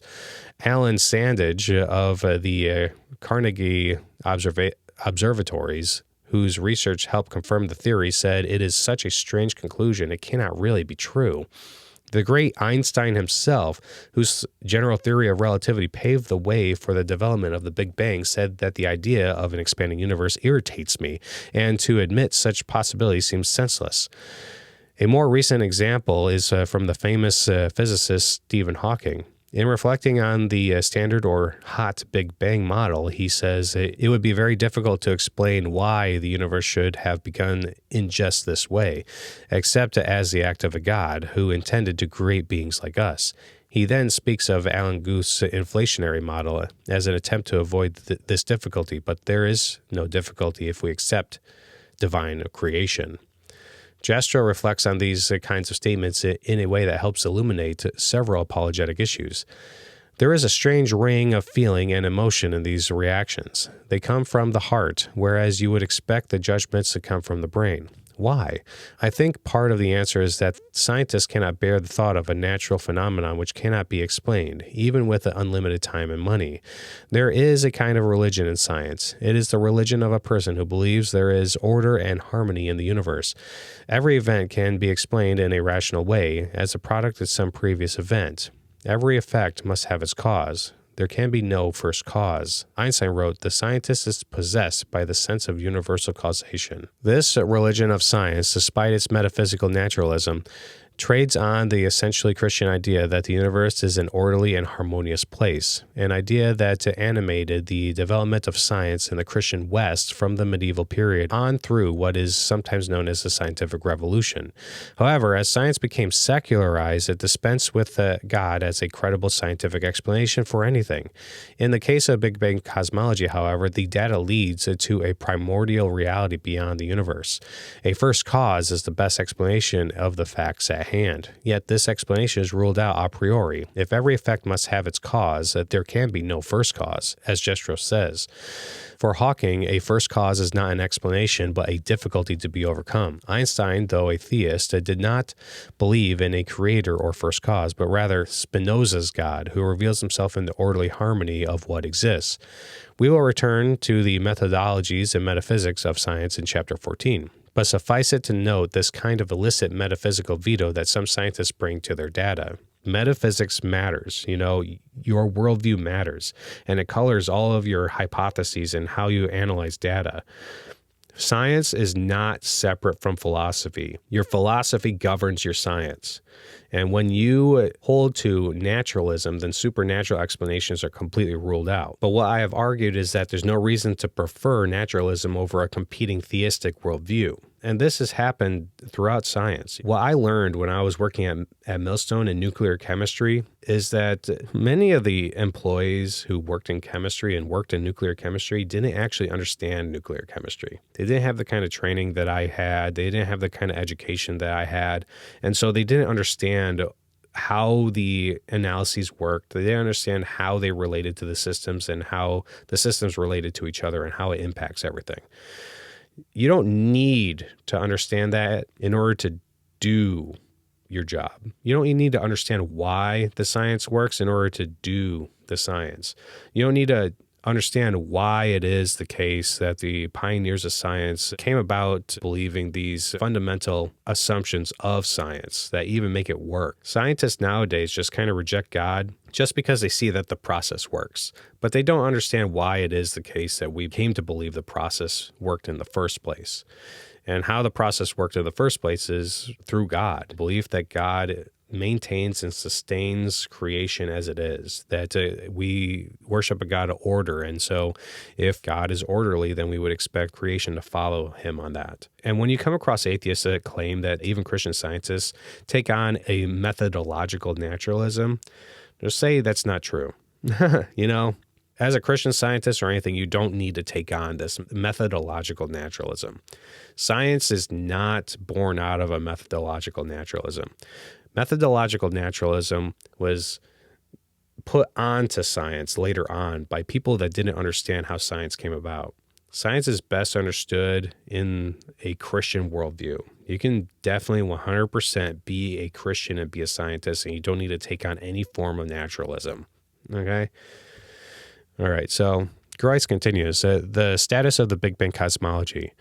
Alan Sandage of the Carnegie Observatories, whose research helped confirm the theory, said, "It is such a strange conclusion, it cannot really be true." The great Einstein himself, whose general theory of relativity paved the way for the development of the Big Bang, said that the idea of an expanding universe irritates me, and to admit such possibilities seems senseless. A more recent example is from the famous physicist Stephen Hawking. In reflecting on the standard or hot Big Bang model, he says it would be very difficult to explain why the universe should have begun in just this way, except as the act of a God who intended to create beings like us. He then speaks of Alan Guth's inflationary model as an attempt to avoid this difficulty, but there is no difficulty if we accept divine creation. Jastrow reflects on these kinds of statements in a way that helps illuminate several apologetic issues. There is a strange ring of feeling and emotion in these reactions. They come from the heart, whereas you would expect the judgments to come from the brain. Why? I think part of the answer is that scientists cannot bear the thought of a natural phenomenon which cannot be explained, even with unlimited time and money. There is a kind of religion in science. It is the religion of a person who believes there is order and harmony in the universe. Every event can be explained in a rational way as a product of some previous event. Every effect must have its cause. There can be no first cause. Einstein wrote, "The scientist is possessed by the sense of universal causation." This religion of science, despite its metaphysical naturalism, trades on the essentially Christian idea that the universe is an orderly and harmonious place, an idea that animated the development of science in the Christian West from the medieval period on through what is sometimes known as the scientific revolution. However, as science became secularized, it dispensed with God as a credible scientific explanation for anything. In the case of Big Bang cosmology, however, the data leads to a primordial reality beyond the universe. A first cause is the best explanation of the facts at hand. Yet this explanation is ruled out a priori. If every effect must have its cause, there can be no first cause, as Jastrow says. For Hawking, a first cause is not an explanation, but a difficulty to be overcome. Einstein, though a theist, did not believe in a creator or first cause, but rather Spinoza's God, who reveals himself in the orderly harmony of what exists. We will return to the methodologies and metaphysics of science in Chapter 14. But suffice it to note this kind of illicit metaphysical veto that some scientists bring to their data. Metaphysics matters, your worldview matters, and it colors all of your hypotheses and how you analyze data. Science is not separate from philosophy. Your philosophy governs your science. And when you hold to naturalism, then supernatural explanations are completely ruled out. But what I have argued is that there's no reason to prefer naturalism over a competing theistic worldview. And this has happened throughout science. What I learned when I was working at Millstone in nuclear chemistry is that many of the employees who worked in chemistry and worked in nuclear chemistry didn't actually understand nuclear chemistry. They didn't have the kind of training that I had. They didn't have the kind of education that I had. And so they didn't understand how the analyses worked. They didn't understand how they related to the systems and how the systems related to each other and how it impacts everything. You don't need to understand that in order to do your job. You don't need to understand why the science works in order to do the science. You don't need to understand why it is the case that the pioneers of science came about believing these fundamental assumptions of science that even make it work. Scientists nowadays just kind of reject God just because they see that the process works, but they don't understand why it is the case that we came to believe the process worked in the first place. And how the process worked in the first place is through God. Belief that God maintains and sustains creation as it is, that we worship a God of order. And so if God is orderly, then we would expect creation to follow him on that. And when you come across atheists that claim that even Christian scientists take on a methodological naturalism, just say that's not true. As a Christian scientist or anything, you don't need to take on this methodological naturalism. Science is not born out of a methodological naturalism. Methodological naturalism was put onto science later on by people that didn't understand how science came about. Science is best understood in a Christian worldview. You can definitely 100% be a Christian and be a scientist, and you don't need to take on any form of naturalism. Okay? All right, so Groothuis continues, the status of the Big Bang cosmology.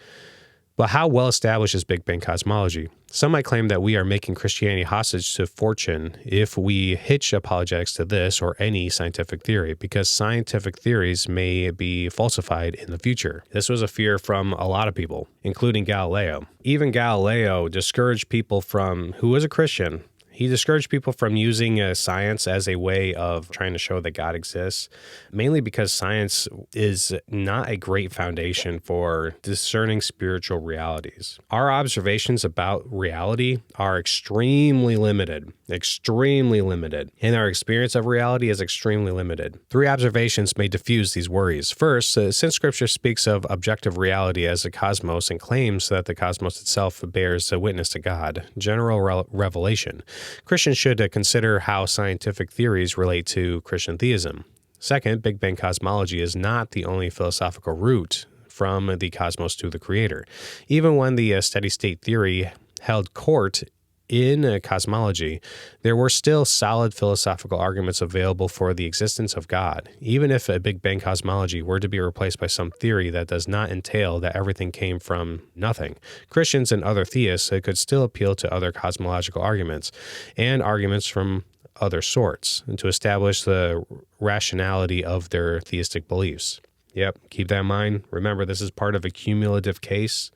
But how well established is Big Bang cosmology? Some might claim that we are making Christianity hostage to fortune if we hitch apologetics to this or any scientific theory, because scientific theories may be falsified in the future. This was a fear from a lot of people, including Galileo. Even Galileo discouraged people who was a Christian. He discouraged people from using science as a way of trying to show that God exists, mainly because science is not a great foundation for discerning spiritual realities. Our observations about reality are extremely limited, and our experience of reality is extremely limited. 3 observations may diffuse these worries. First, since Scripture speaks of objective reality as a cosmos and claims that the cosmos itself bears a witness to God, general revelation, Christians should consider how scientific theories relate to Christian theism. Second, Big Bang cosmology is not the only philosophical route from the cosmos to the Creator. Even when the steady-state theory held court in cosmology, there were still solid philosophical arguments available for the existence of God, even if a Big Bang cosmology were to be replaced by some theory that does not entail that everything came from nothing. Christians and other theists could still appeal to other cosmological arguments and arguments from other sorts and to establish the rationality of their theistic beliefs. Yep, keep that in mind. Remember, this is part of a cumulative case.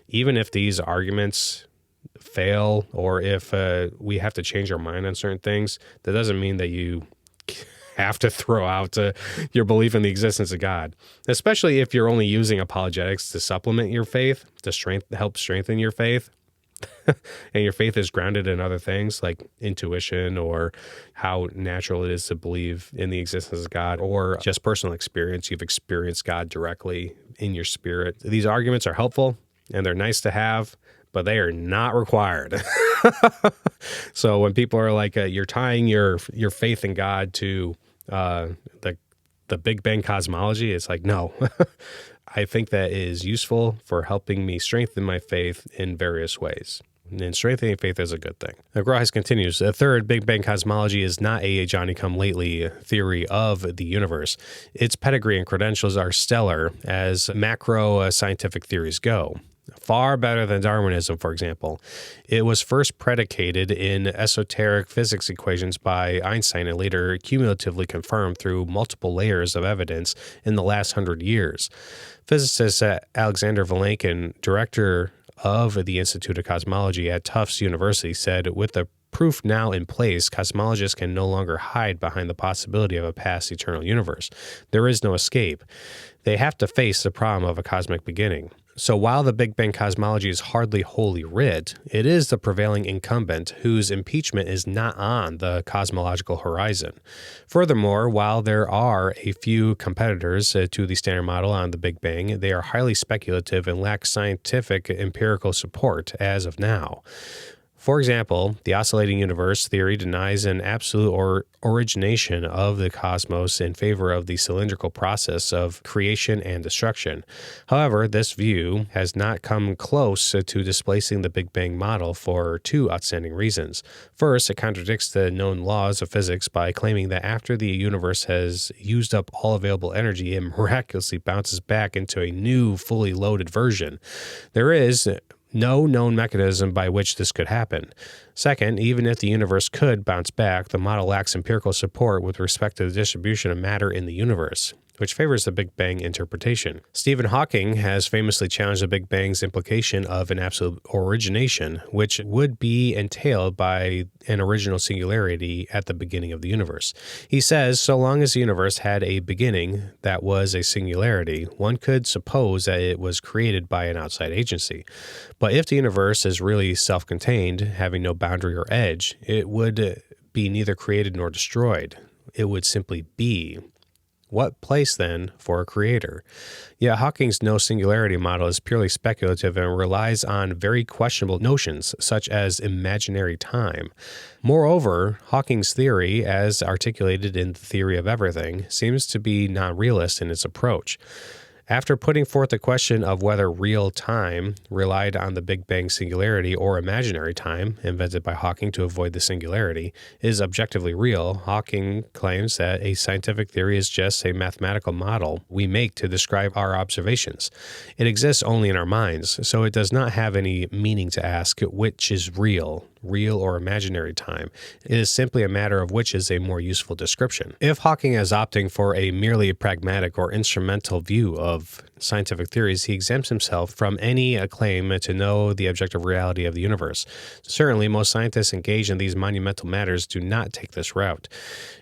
Even if these arguments fail, or if we have to change our mind on certain things, that doesn't mean that you have to throw out your belief in the existence of God, especially if you're only using apologetics to supplement your faith, to help strengthen your faith, and your faith is grounded in other things like intuition or how natural it is to believe in the existence of God, or just personal experience. You've experienced God directly in your spirit. These arguments are helpful and they're nice to have, but they are not required. So when people are like, you're tying your faith in God to the Big Bang cosmology, it's like, no. I think that is useful for helping me strengthen my faith in various ways. And strengthening faith is a good thing. Now, Groothuis continues, a third, Big Bang cosmology is not a Johnny-come-lately theory of the universe. Its pedigree and credentials are stellar as macro scientific theories go. Far better than Darwinism, for example. It was first predicated in esoteric physics equations by Einstein and later cumulatively confirmed through multiple layers of evidence in the last 100 years. Physicist Alexander Vilenkin, director of the Institute of Cosmology at Tufts University, said, with the proof now in place, cosmologists can no longer hide behind the possibility of a past eternal universe. There is no escape. They have to face the problem of a cosmic beginning. So while the Big Bang cosmology is hardly Holy Writ, it is the prevailing incumbent whose impeachment is not on the cosmological horizon. Furthermore, while there are a few competitors to the Standard Model on the Big Bang, they are highly speculative and lack scientific empirical support as of now. For example, the oscillating universe theory denies an absolute origination of the cosmos in favor of the cylindrical process of creation and destruction. However, this view has not come close to displacing the Big Bang model for 2 outstanding reasons. First, it contradicts the known laws of physics by claiming that after the universe has used up all available energy, it miraculously bounces back into a new, fully loaded version. There is no known mechanism by which this could happen. Second, even if the universe could bounce back, the model lacks empirical support with respect to the distribution of matter in the universe, which favors the Big Bang interpretation. Stephen Hawking has famously challenged the Big Bang's implication of an absolute origination, which would be entailed by an original singularity at the beginning of the universe. He says, so long as the universe had a beginning that was a singularity, one could suppose that it was created by an outside agency. But if the universe is really self-contained, having no boundary or edge, it would be neither created nor destroyed. It would simply be. What place, then, for a creator? Yet Hawking's no singularity model is purely speculative and relies on very questionable notions, such as imaginary time. Moreover, Hawking's theory, as articulated in the Theory of Everything, seems to be non-realist in its approach. After putting forth the question of whether real time relied on the Big Bang singularity or imaginary time, invented by Hawking to avoid the singularity, is objectively real, Hawking claims that a scientific theory is just a mathematical model we make to describe our observations. It exists only in our minds, so it does not have any meaning to ask which is real or imaginary time. It is simply a matter of which is a more useful description. If Hawking is opting for a merely pragmatic or instrumental view of scientific theories, he exempts himself from any claim to know the objective reality of the universe. Certainly, most scientists engaged in these monumental matters do not take this route.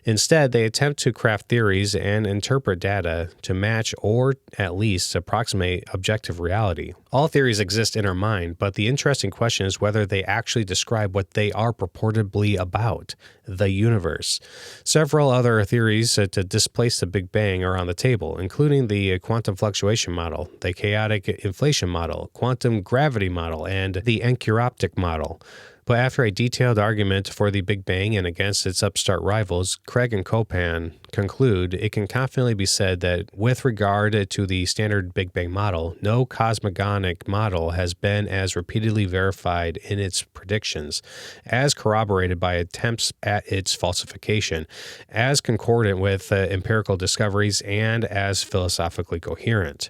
Instead, they attempt to craft theories and interpret data to match or at least approximate objective reality. All theories exist in our mind, but the interesting question is whether they actually describe what they are purportedly about, the universe. Several other theories to displace the Big Bang are on the table, including the quantum fluctuation model, the chaotic inflation model, quantum gravity model, and the anchiroptic model. But after a detailed argument for the Big Bang and against its upstart rivals, Craig and Copan conclude it can confidently be said that with regard to the standard Big Bang model, no cosmogonic model has been as repeatedly verified in its predictions, as corroborated by attempts at its falsification, as concordant with empirical discoveries, and as philosophically coherent.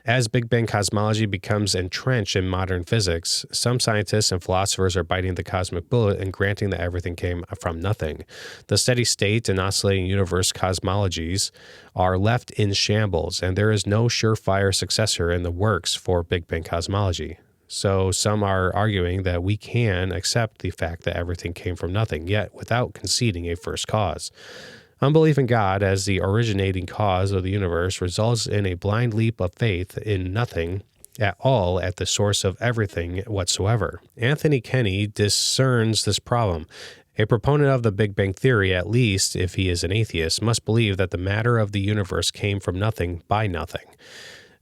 As Big Bang cosmology becomes entrenched in modern physics, some scientists and philosophers are biting the cosmic bullet and granting that everything came from nothing. The steady state and oscillating universe cosmologies are left in shambles, and there is no surefire successor in the works for Big Bang cosmology. So some are arguing that we can accept the fact that everything came from nothing, yet without conceding a first cause. Unbelief in God as the originating cause of the universe results in a blind leap of faith in nothing at all at the source of everything whatsoever. Anthony Kenny discerns this problem. A proponent of the Big Bang theory, at least if he is an atheist, must believe that the matter of the universe came from nothing by nothing.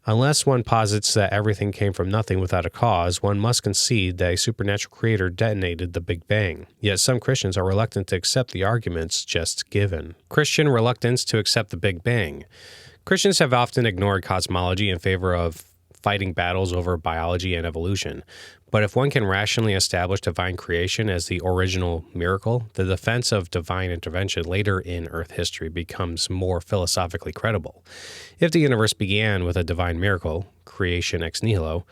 Unless one posits that everything came from nothing without a cause, one must concede that a supernatural creator detonated the Big Bang. Yet some Christians are reluctant to accept the arguments just given. Christian reluctance to accept the Big Bang. Christians have often ignored cosmology in favor of fighting battles over biology and evolution. But if one can rationally establish divine creation as the original miracle, the defense of divine intervention later in Earth history becomes more philosophically credible. If the universe began with a divine miracle, creation ex nihilo,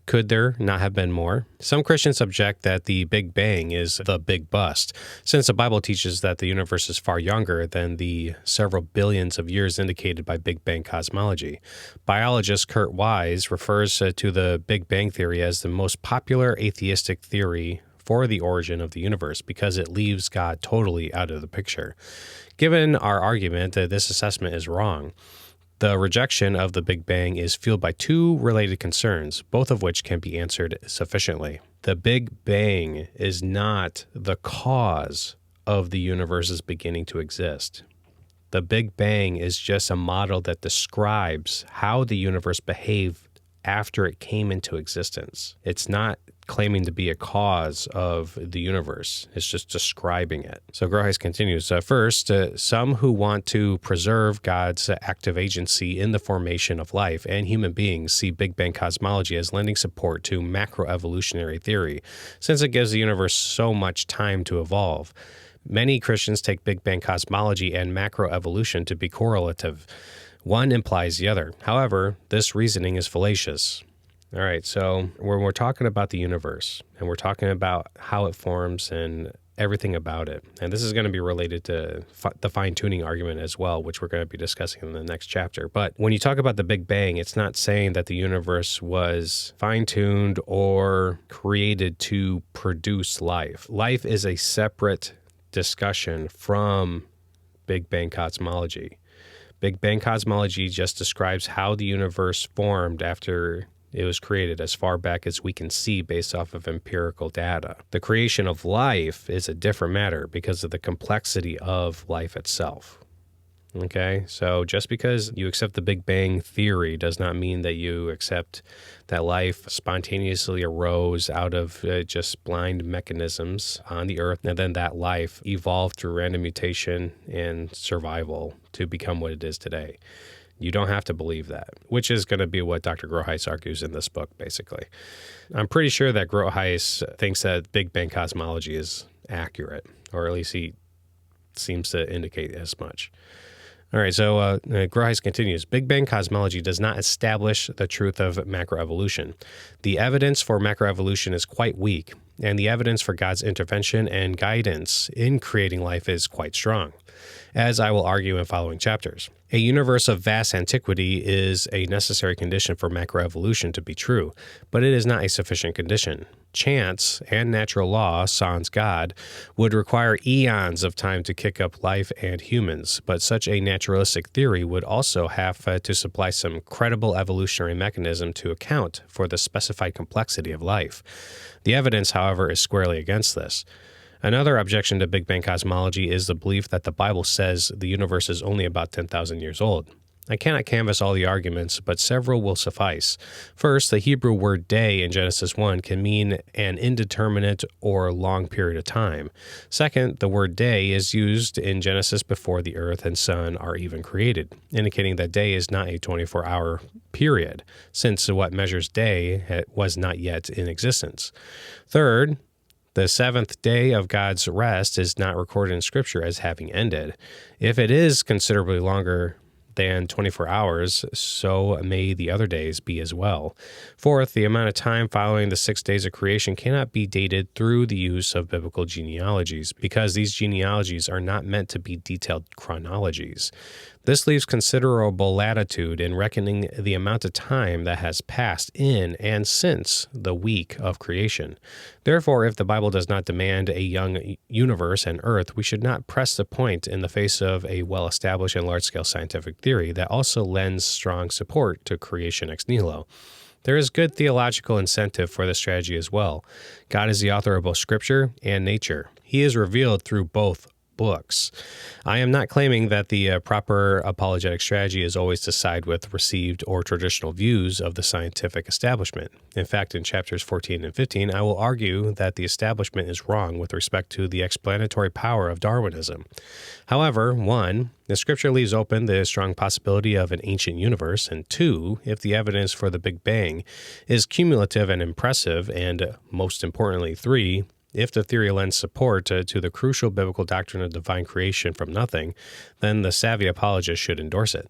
could there not have been more? Some Christians object that the Big Bang is the big bust, since the Bible teaches that the universe is far younger than the several billions of years indicated by Big Bang cosmology. Biologist Kurt Wise refers to the Big Bang theory as the most popular atheistic theory for the origin of the universe because it leaves God totally out of the picture. Given our argument that this assessment is wrong, the rejection of the Big Bang is fueled by two related concerns, both of which can be answered sufficiently. The Big Bang is not the cause of the universe's beginning to exist. The Big Bang is just a model that describes how the universe behaved after it came into existence. It's not claiming to be a cause of the universe. It's just describing it. So Groothuis continues. First, some who want to preserve God's active agency in the formation of life and human beings see Big Bang cosmology as lending support to macroevolutionary theory, since it gives the universe so much time to evolve. Many Christians take Big Bang cosmology and macroevolution to be correlative. One implies the other. However, this reasoning is fallacious. All right, so when we're talking about the universe, and we're talking about how it forms and everything about it, and this is going to be related to the fine-tuning argument as well, which we're going to be discussing in the next chapter. But when you talk about the Big Bang, it's not saying that the universe was fine-tuned or created to produce life. Life is a separate discussion from Big Bang cosmology. Big Bang cosmology just describes how the universe formed after it was created as far back as we can see based off of empirical data. The creation of life is a different matter because of the complexity of life itself. Okay, so just because you accept the Big Bang theory does not mean that you accept that life spontaneously arose out of just blind mechanisms on the earth, and then that life evolved through random mutation and survival to become what it is today. You don't have to believe that, which is going to be what Dr. Groothuis argues in this book, basically. I'm pretty sure that Groothuis thinks that Big Bang cosmology is accurate, or at least he seems to indicate as much. All right, so Groothuis continues. Big Bang cosmology does not establish the truth of macroevolution. The evidence for macroevolution is quite weak. and the evidence for God's intervention and guidance in creating life is quite strong, as I will argue in following chapters. A universe of vast antiquity is a necessary condition for macroevolution to be true, but it is not a sufficient condition. Chance and natural law, sans God, would require eons of time to kick up life and humans, but such a naturalistic theory would also have to supply some credible evolutionary mechanism to account for the specified complexity of life. The evidence, however, is squarely against this. Another objection to Big Bang cosmology is the belief that the Bible says the universe is only about 10,000 years old. I cannot canvass all the arguments, but several will suffice. First, the Hebrew word day in Genesis 1 can mean an indeterminate or long period of time. Second, the word day is used in Genesis before the earth and sun are even created, indicating that day is not a 24-hour period, since what measures day was not yet in existence. Third, the seventh day of God's rest is not recorded in Scripture as having ended. If it is considerably longer than 24 hours, so may the other days be as well. Fourth, the amount of time following the 6 days of creation cannot be dated through the use of biblical genealogies, because these genealogies are not meant to be detailed chronologies. This leaves considerable latitude in reckoning the amount of time that has passed in and since the week of creation. Therefore, if the Bible does not demand a young universe and earth, we should not press the point in the face of a well-established and large-scale scientific theory that also lends strong support to creation ex nihilo. There is good theological incentive for this strategy as well. God is the author of both Scripture and nature. He is revealed through both books. I am not claiming that the proper apologetic strategy is always to side with received or traditional views of the scientific establishment. In fact, in chapters 14 and 15, I will argue that the establishment is wrong with respect to the explanatory power of Darwinism. However, 1, the Scripture leaves open the strong possibility of an ancient universe, and 2, if the evidence for the Big Bang is cumulative and impressive, and most importantly, 3, if the theory lends support to the crucial biblical doctrine of divine creation from nothing, then the savvy apologist should endorse it.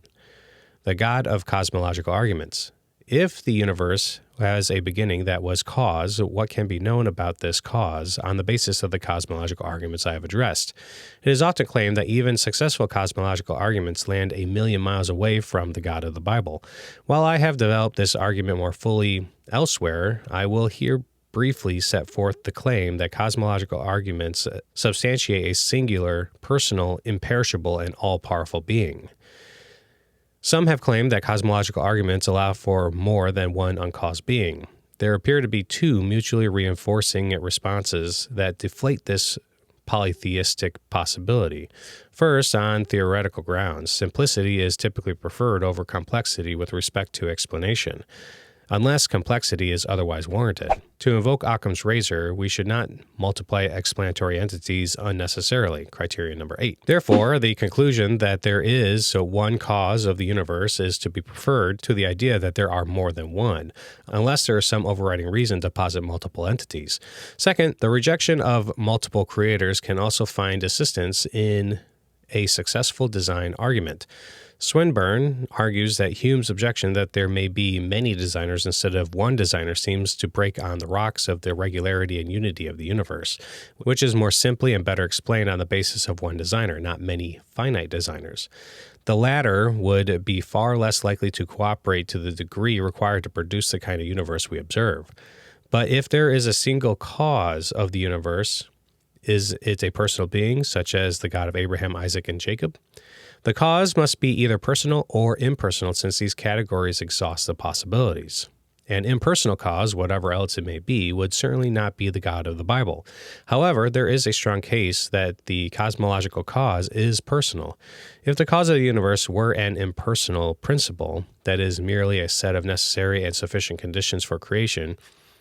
The God of Cosmological Arguments. If the universe has a beginning that was cause, what can be known about this cause on the basis of the cosmological arguments I have addressed? It is often claimed that even successful cosmological arguments land a million miles away from the God of the Bible. While I have developed this argument more fully elsewhere, I will here briefly set forth the claim that cosmological arguments substantiate a singular, personal, imperishable, and all-powerful being. Some have claimed that cosmological arguments allow for more than one uncaused being. There appear to be two mutually reinforcing responses that deflate this polytheistic possibility. First, on theoretical grounds, simplicity is typically preferred over complexity with respect to explanation, unless complexity is otherwise warranted. To invoke Occam's razor, we should not multiply explanatory entities unnecessarily, criterion number 8. Therefore, the conclusion that there is one cause of the universe is to be preferred to the idea that there are more than one, unless there is some overriding reason to posit multiple entities. Second, the rejection of multiple creators can also find assistance in a successful design argument. Swinburne argues that Hume's objection that there may be many designers instead of one designer seems to break on the rocks of the regularity and unity of the universe, which is more simply and better explained on the basis of one designer, not many finite designers. The latter would be far less likely to cooperate to the degree required to produce the kind of universe we observe. But if there is a single cause of the universe, is it a personal being, such as the God of Abraham, Isaac, and Jacob? The cause must be either personal or impersonal, since these categories exhaust the possibilities. An impersonal cause, whatever else it may be, would certainly not be the God of the Bible. However, there is a strong case that the cosmological cause is personal. If the cause of the universe were an impersonal principle, that is, merely a set of necessary and sufficient conditions for creation,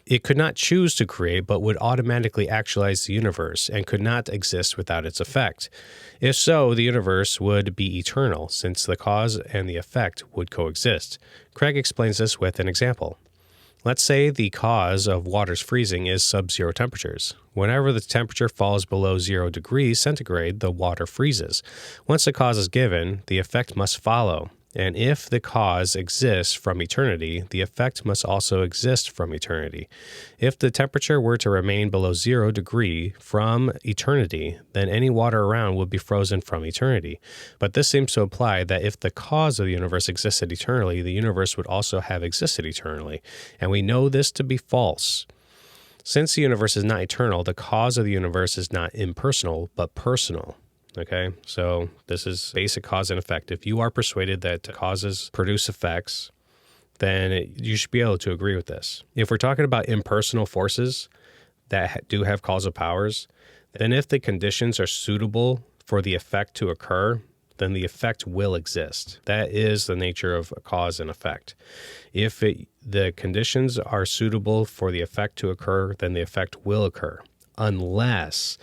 it could not choose to create, but would automatically actualize the universe and could not exist without its effect. If so, the universe would be eternal, since the cause and the effect would coexist. Craig explains this with an example. Let's say the cause of water's freezing is sub-zero temperatures. Whenever the temperature falls below 0 degrees centigrade, the water freezes. Once the cause is given, the effect must follow. And if the cause exists from eternity, the effect must also exist from eternity. If the temperature were to remain below 0 degree from eternity, then any water around would be frozen from eternity. But this seems to imply that if the cause of the universe existed eternally, the universe would also have existed eternally. And we know this to be false. Since the universe is not eternal, the cause of the universe is not impersonal, but personal. Okay, so this is basic cause and effect. If you are persuaded that causes produce effects, then you should be able to agree with this. If we're talking about impersonal forces that do have causal powers, then if the conditions are suitable for the effect to occur, then the effect will exist. That is the nature of cause and effect. If the conditions are suitable for the effect to occur, then the effect will occur, unless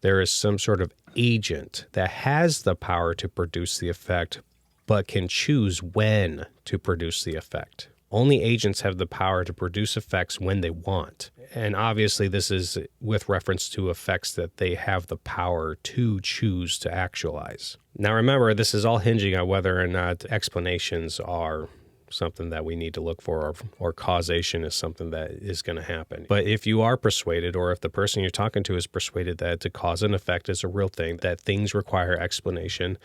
there is some sort of agent that has the power to produce the effect, but can choose when to produce the effect. Only agents have the power to produce effects when they want. And obviously this is with reference to effects that they have the power to choose to actualize. Now remember, this is all hinging on whether or not explanations are something that we need to look for, or causation is something that is going to happen. But if you are persuaded, or if the person you're talking to is persuaded that to cause and effect is a real thing, that things require explanation,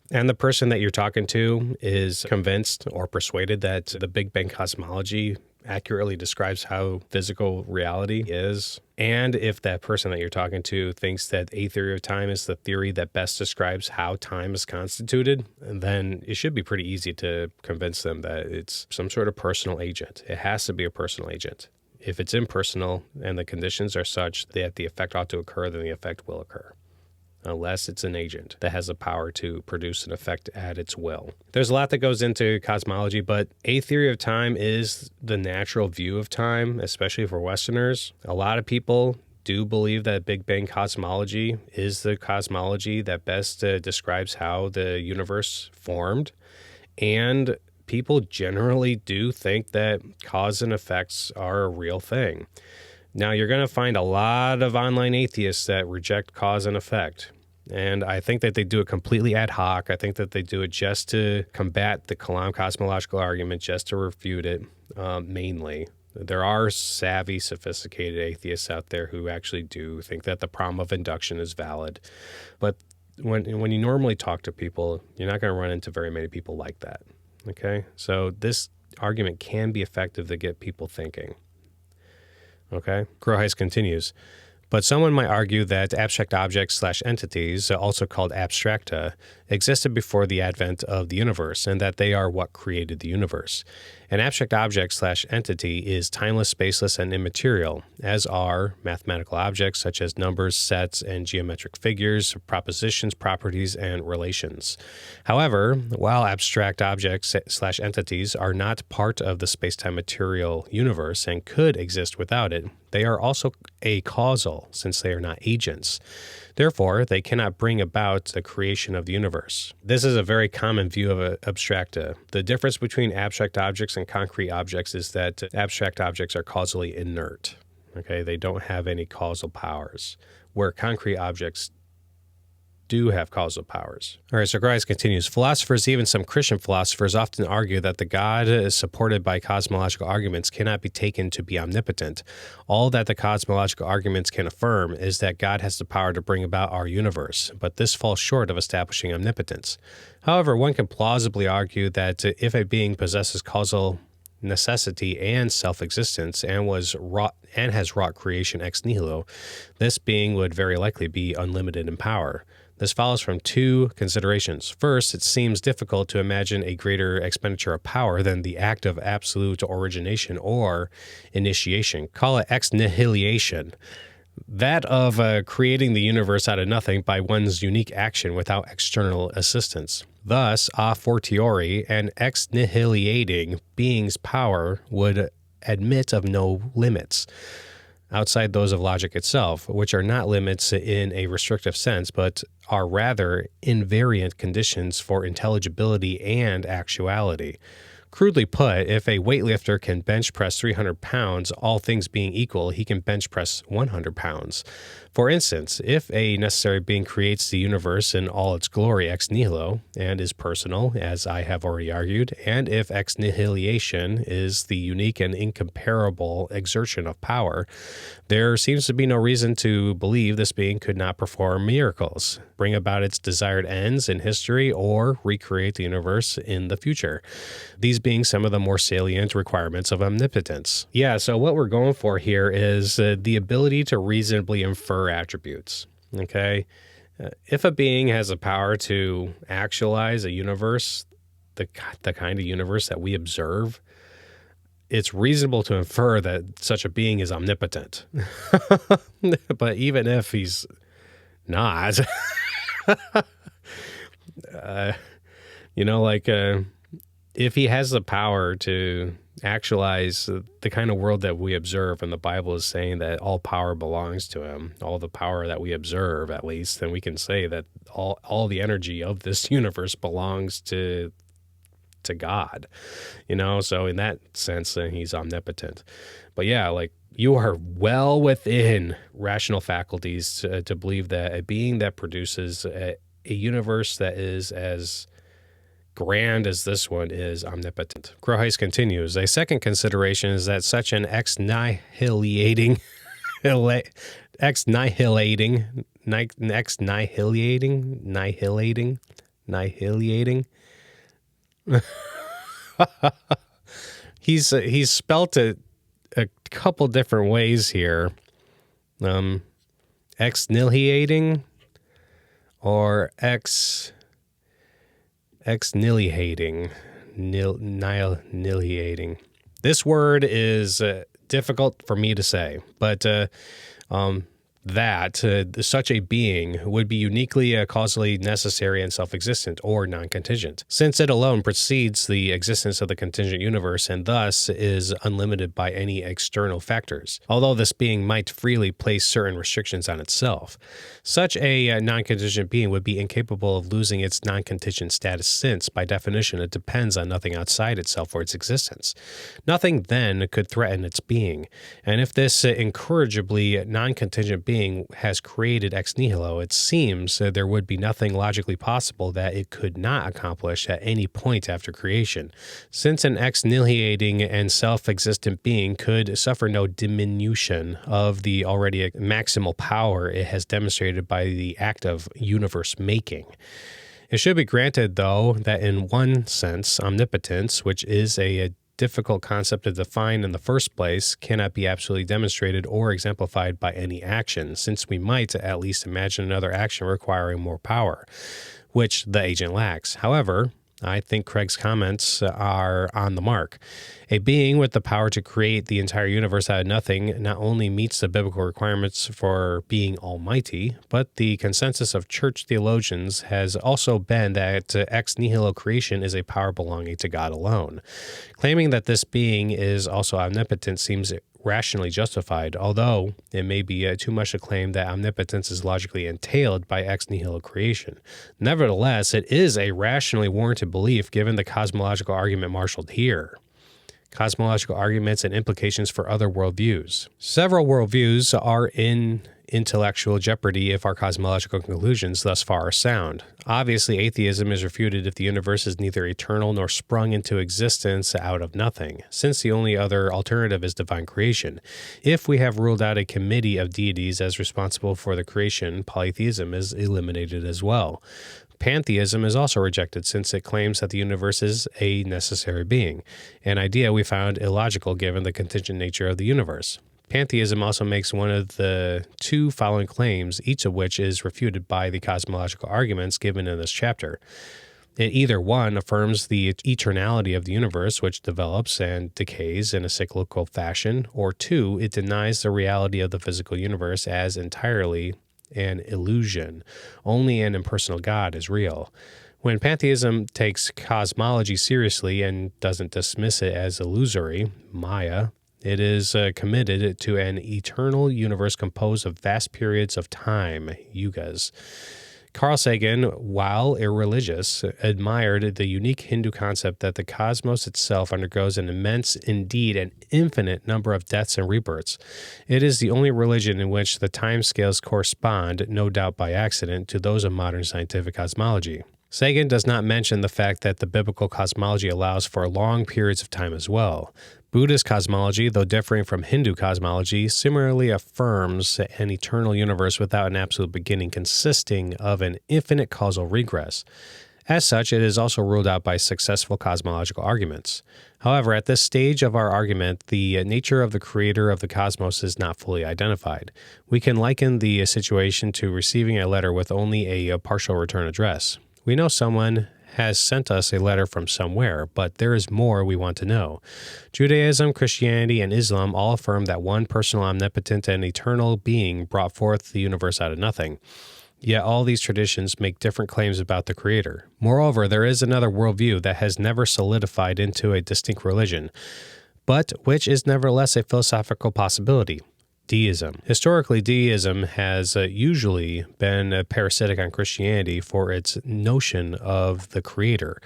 and the person that you're talking to is convinced or persuaded that the Big Bang cosmology accurately describes how physical reality is, and if that person that you're talking to thinks that a theory of time is the theory that best describes how time is constituted, then it should be pretty easy to convince them that it's some sort of personal agent. It has to be a personal agent. If it's impersonal and the conditions are such that the effect ought to occur, then the effect will occur, unless it's an agent that has the power to produce an effect at its will. There's a lot that goes into cosmology, but a theory of time is the natural view of time, especially for Westerners. A lot of people do believe that Big Bang cosmology is the cosmology that best describes how the universe formed. And people generally do think that cause and effects are a real thing. Now, you're going to find a lot of online atheists that reject cause and effect. And I think that they do it completely ad hoc. I think that they do it just to combat the Kalam Cosmological Argument, just to refute it, mainly. There are savvy, sophisticated atheists out there who actually do think that the problem of induction is valid. But when you normally talk to people, you're not going to run into very many people like that. Okay? So this argument can be effective to get people thinking. Okay? Groothuis continues. But someone might argue that abstract objects/entities, also called abstracta, existed before the advent of the universe, and that they are what created the universe. An abstract object/entity is timeless, spaceless, and immaterial, as are mathematical objects such as numbers, sets, and geometric figures, propositions, properties, and relations. However, while abstract objects/entities are not part of the space-time material universe and could exist without it, they are also acausal, since they are not agents. Therefore, they cannot bring about the creation of the universe. This is a very common view of abstracta. The difference between abstract objects and concrete objects is that abstract objects are causally inert. Okay, they don't have any causal powers, where concrete objects do have causal powers. All right, so Groothuis continues. Philosophers, even some Christian philosophers, often argue that the God is supported by cosmological arguments cannot be taken to be omnipotent. All that the cosmological arguments can affirm is that God has the power to bring about our universe, but this falls short of establishing omnipotence. However, one can plausibly argue that if a being possesses causal necessity and self-existence and has wrought creation ex nihilo, this being would very likely be unlimited in power. This follows from two considerations. First, it seems difficult to imagine a greater expenditure of power than the act of absolute origination or initiation. Call it ex nihilation. That of creating the universe out of nothing by one's unique action without external assistance. Thus, a fortiori, an ex nihiliating being's power would admit of no limits outside those of logic itself, which are not limits in a restrictive sense, but are rather invariant conditions for intelligibility and actuality. Crudely put, if a weightlifter can bench press 300 pounds, all things being equal, he can bench press 100 pounds. For instance, if a necessary being creates the universe in all its glory ex nihilo and is personal, as I have already argued, and if ex nihilation is the unique and incomparable exertion of power, there seems to be no reason to believe this being could not perform miracles, bring about its desired ends in history, or recreate the universe in the future. These being some of the more salient requirements of omnipotence. Yeah, so what we're going for here is the ability to reasonably infer attributes. Okay? If a being has the power to actualize a universe, the kind of universe that we observe, it's reasonable to infer that such a being is omnipotent. But even if he's not, if he has the power to actualize the kind of world that we observe, and the Bible is saying that all power belongs to him, all the power that we observe at least, then we can say that all the energy of this universe belongs to God, so in that sense, then he's omnipotent. But yeah, you are well within rational faculties to believe that a being that produces a universe that is as grand as this one is omnipotent. Groothuis continues, a second consideration is that such an ex-nihilating he's spelt it a couple different ways here. Ex-nihiliating or ex-nihiliating. Nihiliating. This word is difficult for me to say, but such a being would be uniquely causally necessary and self-existent or non-contingent, since it alone precedes the existence of the contingent universe and thus is unlimited by any external factors, although this being might freely place certain restrictions on itself. Such a non-contingent being would be incapable of losing its non-contingent status since, by definition, it depends on nothing outside itself for its existence. Nothing, then, could threaten its being, and if this incorrigibly non-contingent being has created ex nihilo, it seems there would be nothing logically possible that it could not accomplish at any point after creation, since an ex nihiliating and self-existent being could suffer no diminution of the already maximal power it has demonstrated by the act of universe making. It should be granted, though, that in one sense, omnipotence, which is a difficult concept to define in the first place, cannot be absolutely demonstrated or exemplified by any action, since we might at least imagine another action requiring more power, which the agent lacks. However, I think Craig's comments are on the mark. A being with the power to create the entire universe out of nothing not only meets the biblical requirements for being almighty, but the consensus of church theologians has also been that ex nihilo creation is a power belonging to God alone. Claiming that this being is also omnipotent seems rationally justified, although it may be too much to claim that omnipotence is logically entailed by ex nihilo creation. Nevertheless, it is a rationally warranted belief given the cosmological argument marshaled here. Cosmological arguments and implications for other worldviews. Several worldviews are in intellectual jeopardy if our cosmological conclusions thus far are sound. Obviously, atheism is refuted if the universe is neither eternal nor sprung into existence out of nothing, since the only other alternative is divine creation. If we have ruled out a committee of deities as responsible for the creation, polytheism is eliminated as well. Pantheism is also rejected since it claims that the universe is a necessary being, an idea we found illogical given the contingent nature of the universe. Pantheism also makes one of the two following claims, each of which is refuted by the cosmological arguments given in this chapter. It either, one, affirms the eternality of the universe, which develops and decays in a cyclical fashion, or two, it denies the reality of the physical universe as entirely an illusion. Only an impersonal God is real. When pantheism takes cosmology seriously and doesn't dismiss it as illusory, Maya, it is committed to an eternal universe composed of vast periods of time, yugas. Carl Sagan, while irreligious, admired the unique Hindu concept that the cosmos itself undergoes an immense, indeed an infinite number of deaths and rebirths. It is the only religion in which the timescales correspond, no doubt by accident, to those of modern scientific cosmology. Sagan does not mention the fact that the biblical cosmology allows for long periods of time as well. Buddhist cosmology, though differing from Hindu cosmology, similarly affirms an eternal universe without an absolute beginning consisting of an infinite causal regress. As such, it is also ruled out by successful cosmological arguments. However, at this stage of our argument, the nature of the creator of the cosmos is not fully identified. We can liken the situation to receiving a letter with only a partial return address. We know someone has sent us a letter from somewhere, but there is more we want to know. Judaism, Christianity, and Islam all affirm that one personal, omnipotent, and eternal being brought forth the universe out of nothing. Yet all these traditions make different claims about the Creator. Moreover, there is another worldview that has never solidified into a distinct religion, but which is nevertheless a philosophical possibility. Deism. Historically, deism has usually been parasitic on Christianity for its notion of the Creator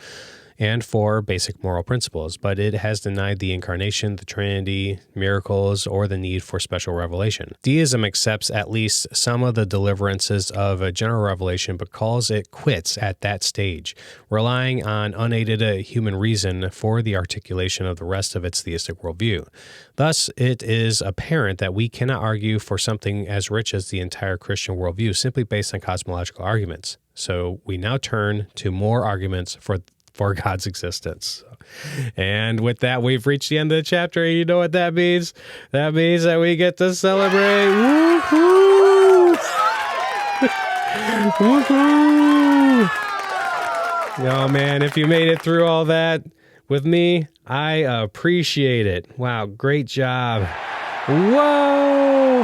and for basic moral principles, but it has denied the incarnation, the Trinity, miracles, or the need for special revelation. Deism accepts at least some of the deliverances of a general revelation, but calls it quits at that stage, relying on unaided human reason for the articulation of the rest of its theistic worldview. Thus, it is apparent that we cannot argue for something as rich as the entire Christian worldview simply based on cosmological arguments. So we now turn to more arguments for God's existence. And with that, we've reached the end of the chapter. You know what that means? That means that we get to celebrate. Woohoo! Woohoo! Oh man, if you made it through all that with me, I appreciate it. Wow, great job. Whoa!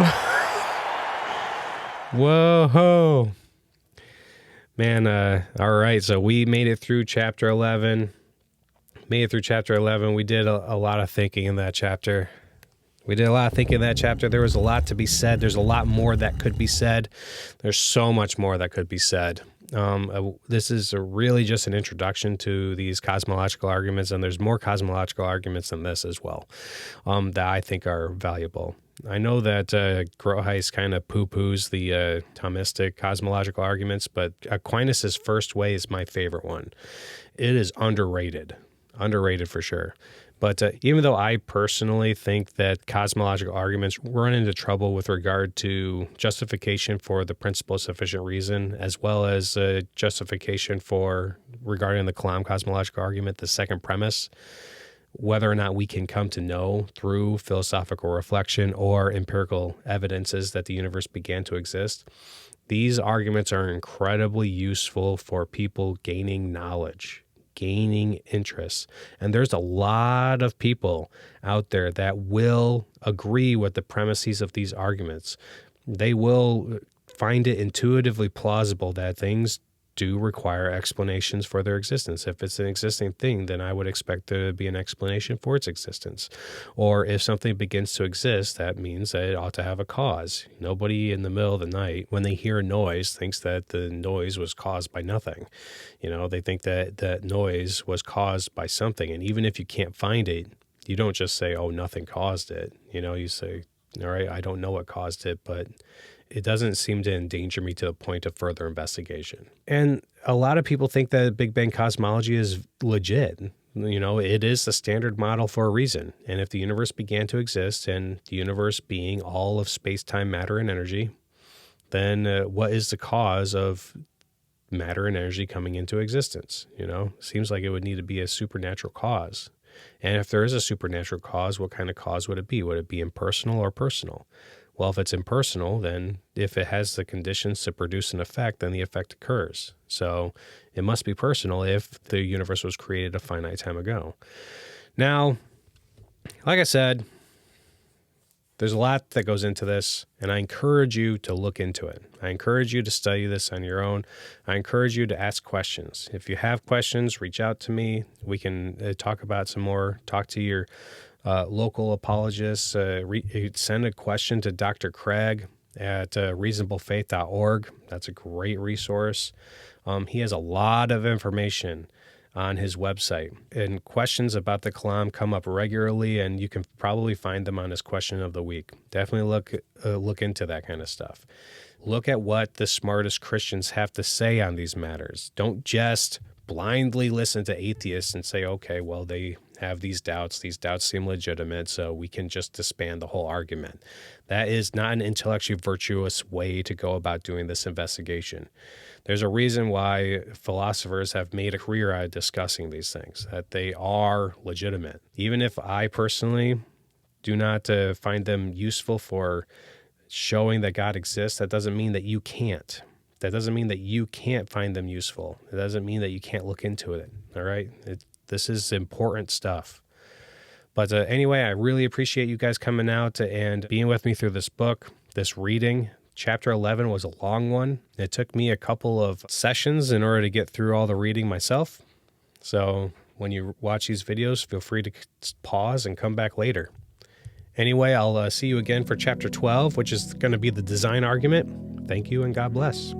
Whoa! Man, all right, so we made it through chapter 11. We did a lot of thinking in that chapter. There was a lot to be said. There's a lot more that could be said. There's so much more that could be said. This is really just an introduction to these cosmological arguments, and there's more cosmological arguments than this as well that I think are valuable. I know that Groothuis kind of poo-poos the Thomistic cosmological arguments, but Aquinas' first way is my favorite one. It is underrated for sure. But even though I personally think that cosmological arguments run into trouble with regard to justification for the principle of sufficient reason, as well as justification for regarding the Kalam Cosmological Argument, the second premise, whether or not we can come to know through philosophical reflection or empirical evidences that the universe began to exist, these arguments are incredibly useful for people gaining knowledge, gaining interest. And there's a lot of people out there that will agree with the premises of these arguments. They will find it intuitively plausible that things do require explanations for their existence. If it's an existing thing, then I would expect there to be an explanation for its existence. Or if something begins to exist, that means that it ought to have a cause. Nobody in the middle of the night, when they hear a noise, thinks that the noise was caused by nothing. They think that that noise was caused by something. And even if you can't find it, you don't just say, oh, nothing caused it. You say, all right, I don't know what caused it, but it doesn't seem to endanger me to the point of further investigation. And a lot of people think that Big Bang cosmology is legit. It is the standard model for a reason. And if the universe began to exist, and the universe being all of space-time, matter, and energy, then what is the cause of matter and energy coming into existence? Seems like it would need to be a supernatural cause. And if there is a supernatural cause, what kind of cause would it be? Would it be impersonal or personal? Well, if it's impersonal, then if it has the conditions to produce an effect, then the effect occurs. So it must be personal if the universe was created a finite time ago. Now, like I said, there's a lot that goes into this, and I encourage you to look into it. I encourage you to study this on your own. I encourage you to ask questions. If you have questions, reach out to me. We can talk about some more. Talk to your local apologists. Send a question to Dr. Craig. at reasonablefaith.org. That's a great resource. He has a lot of information on his website, and questions about the Kalam come up regularly, and you can probably find them on his question of the week. Definitely look into that kind of stuff. Look at what the smartest Christians have to say on these matters. Don't just blindly listen to atheists and say, okay, well, they have these doubts seem legitimate, so we can just disband the whole argument. That is not an intellectually virtuous way to go about doing this investigation. There's a reason why philosophers have made a career out of discussing these things, that they are legitimate. Even if I personally do not find them useful for showing that God exists, that doesn't mean that you can't. That doesn't mean that you can't find them useful. It doesn't mean that you can't look into it, all right? This is important stuff. But anyway, I really appreciate you guys coming out and being with me through this book, this reading. Chapter 11 was a long one. It took me a couple of sessions in order to get through all the reading myself. So when you watch these videos, feel free to pause and come back later. Anyway, I'll see you again for Chapter 12, which is going to be the design argument. Thank you and God bless.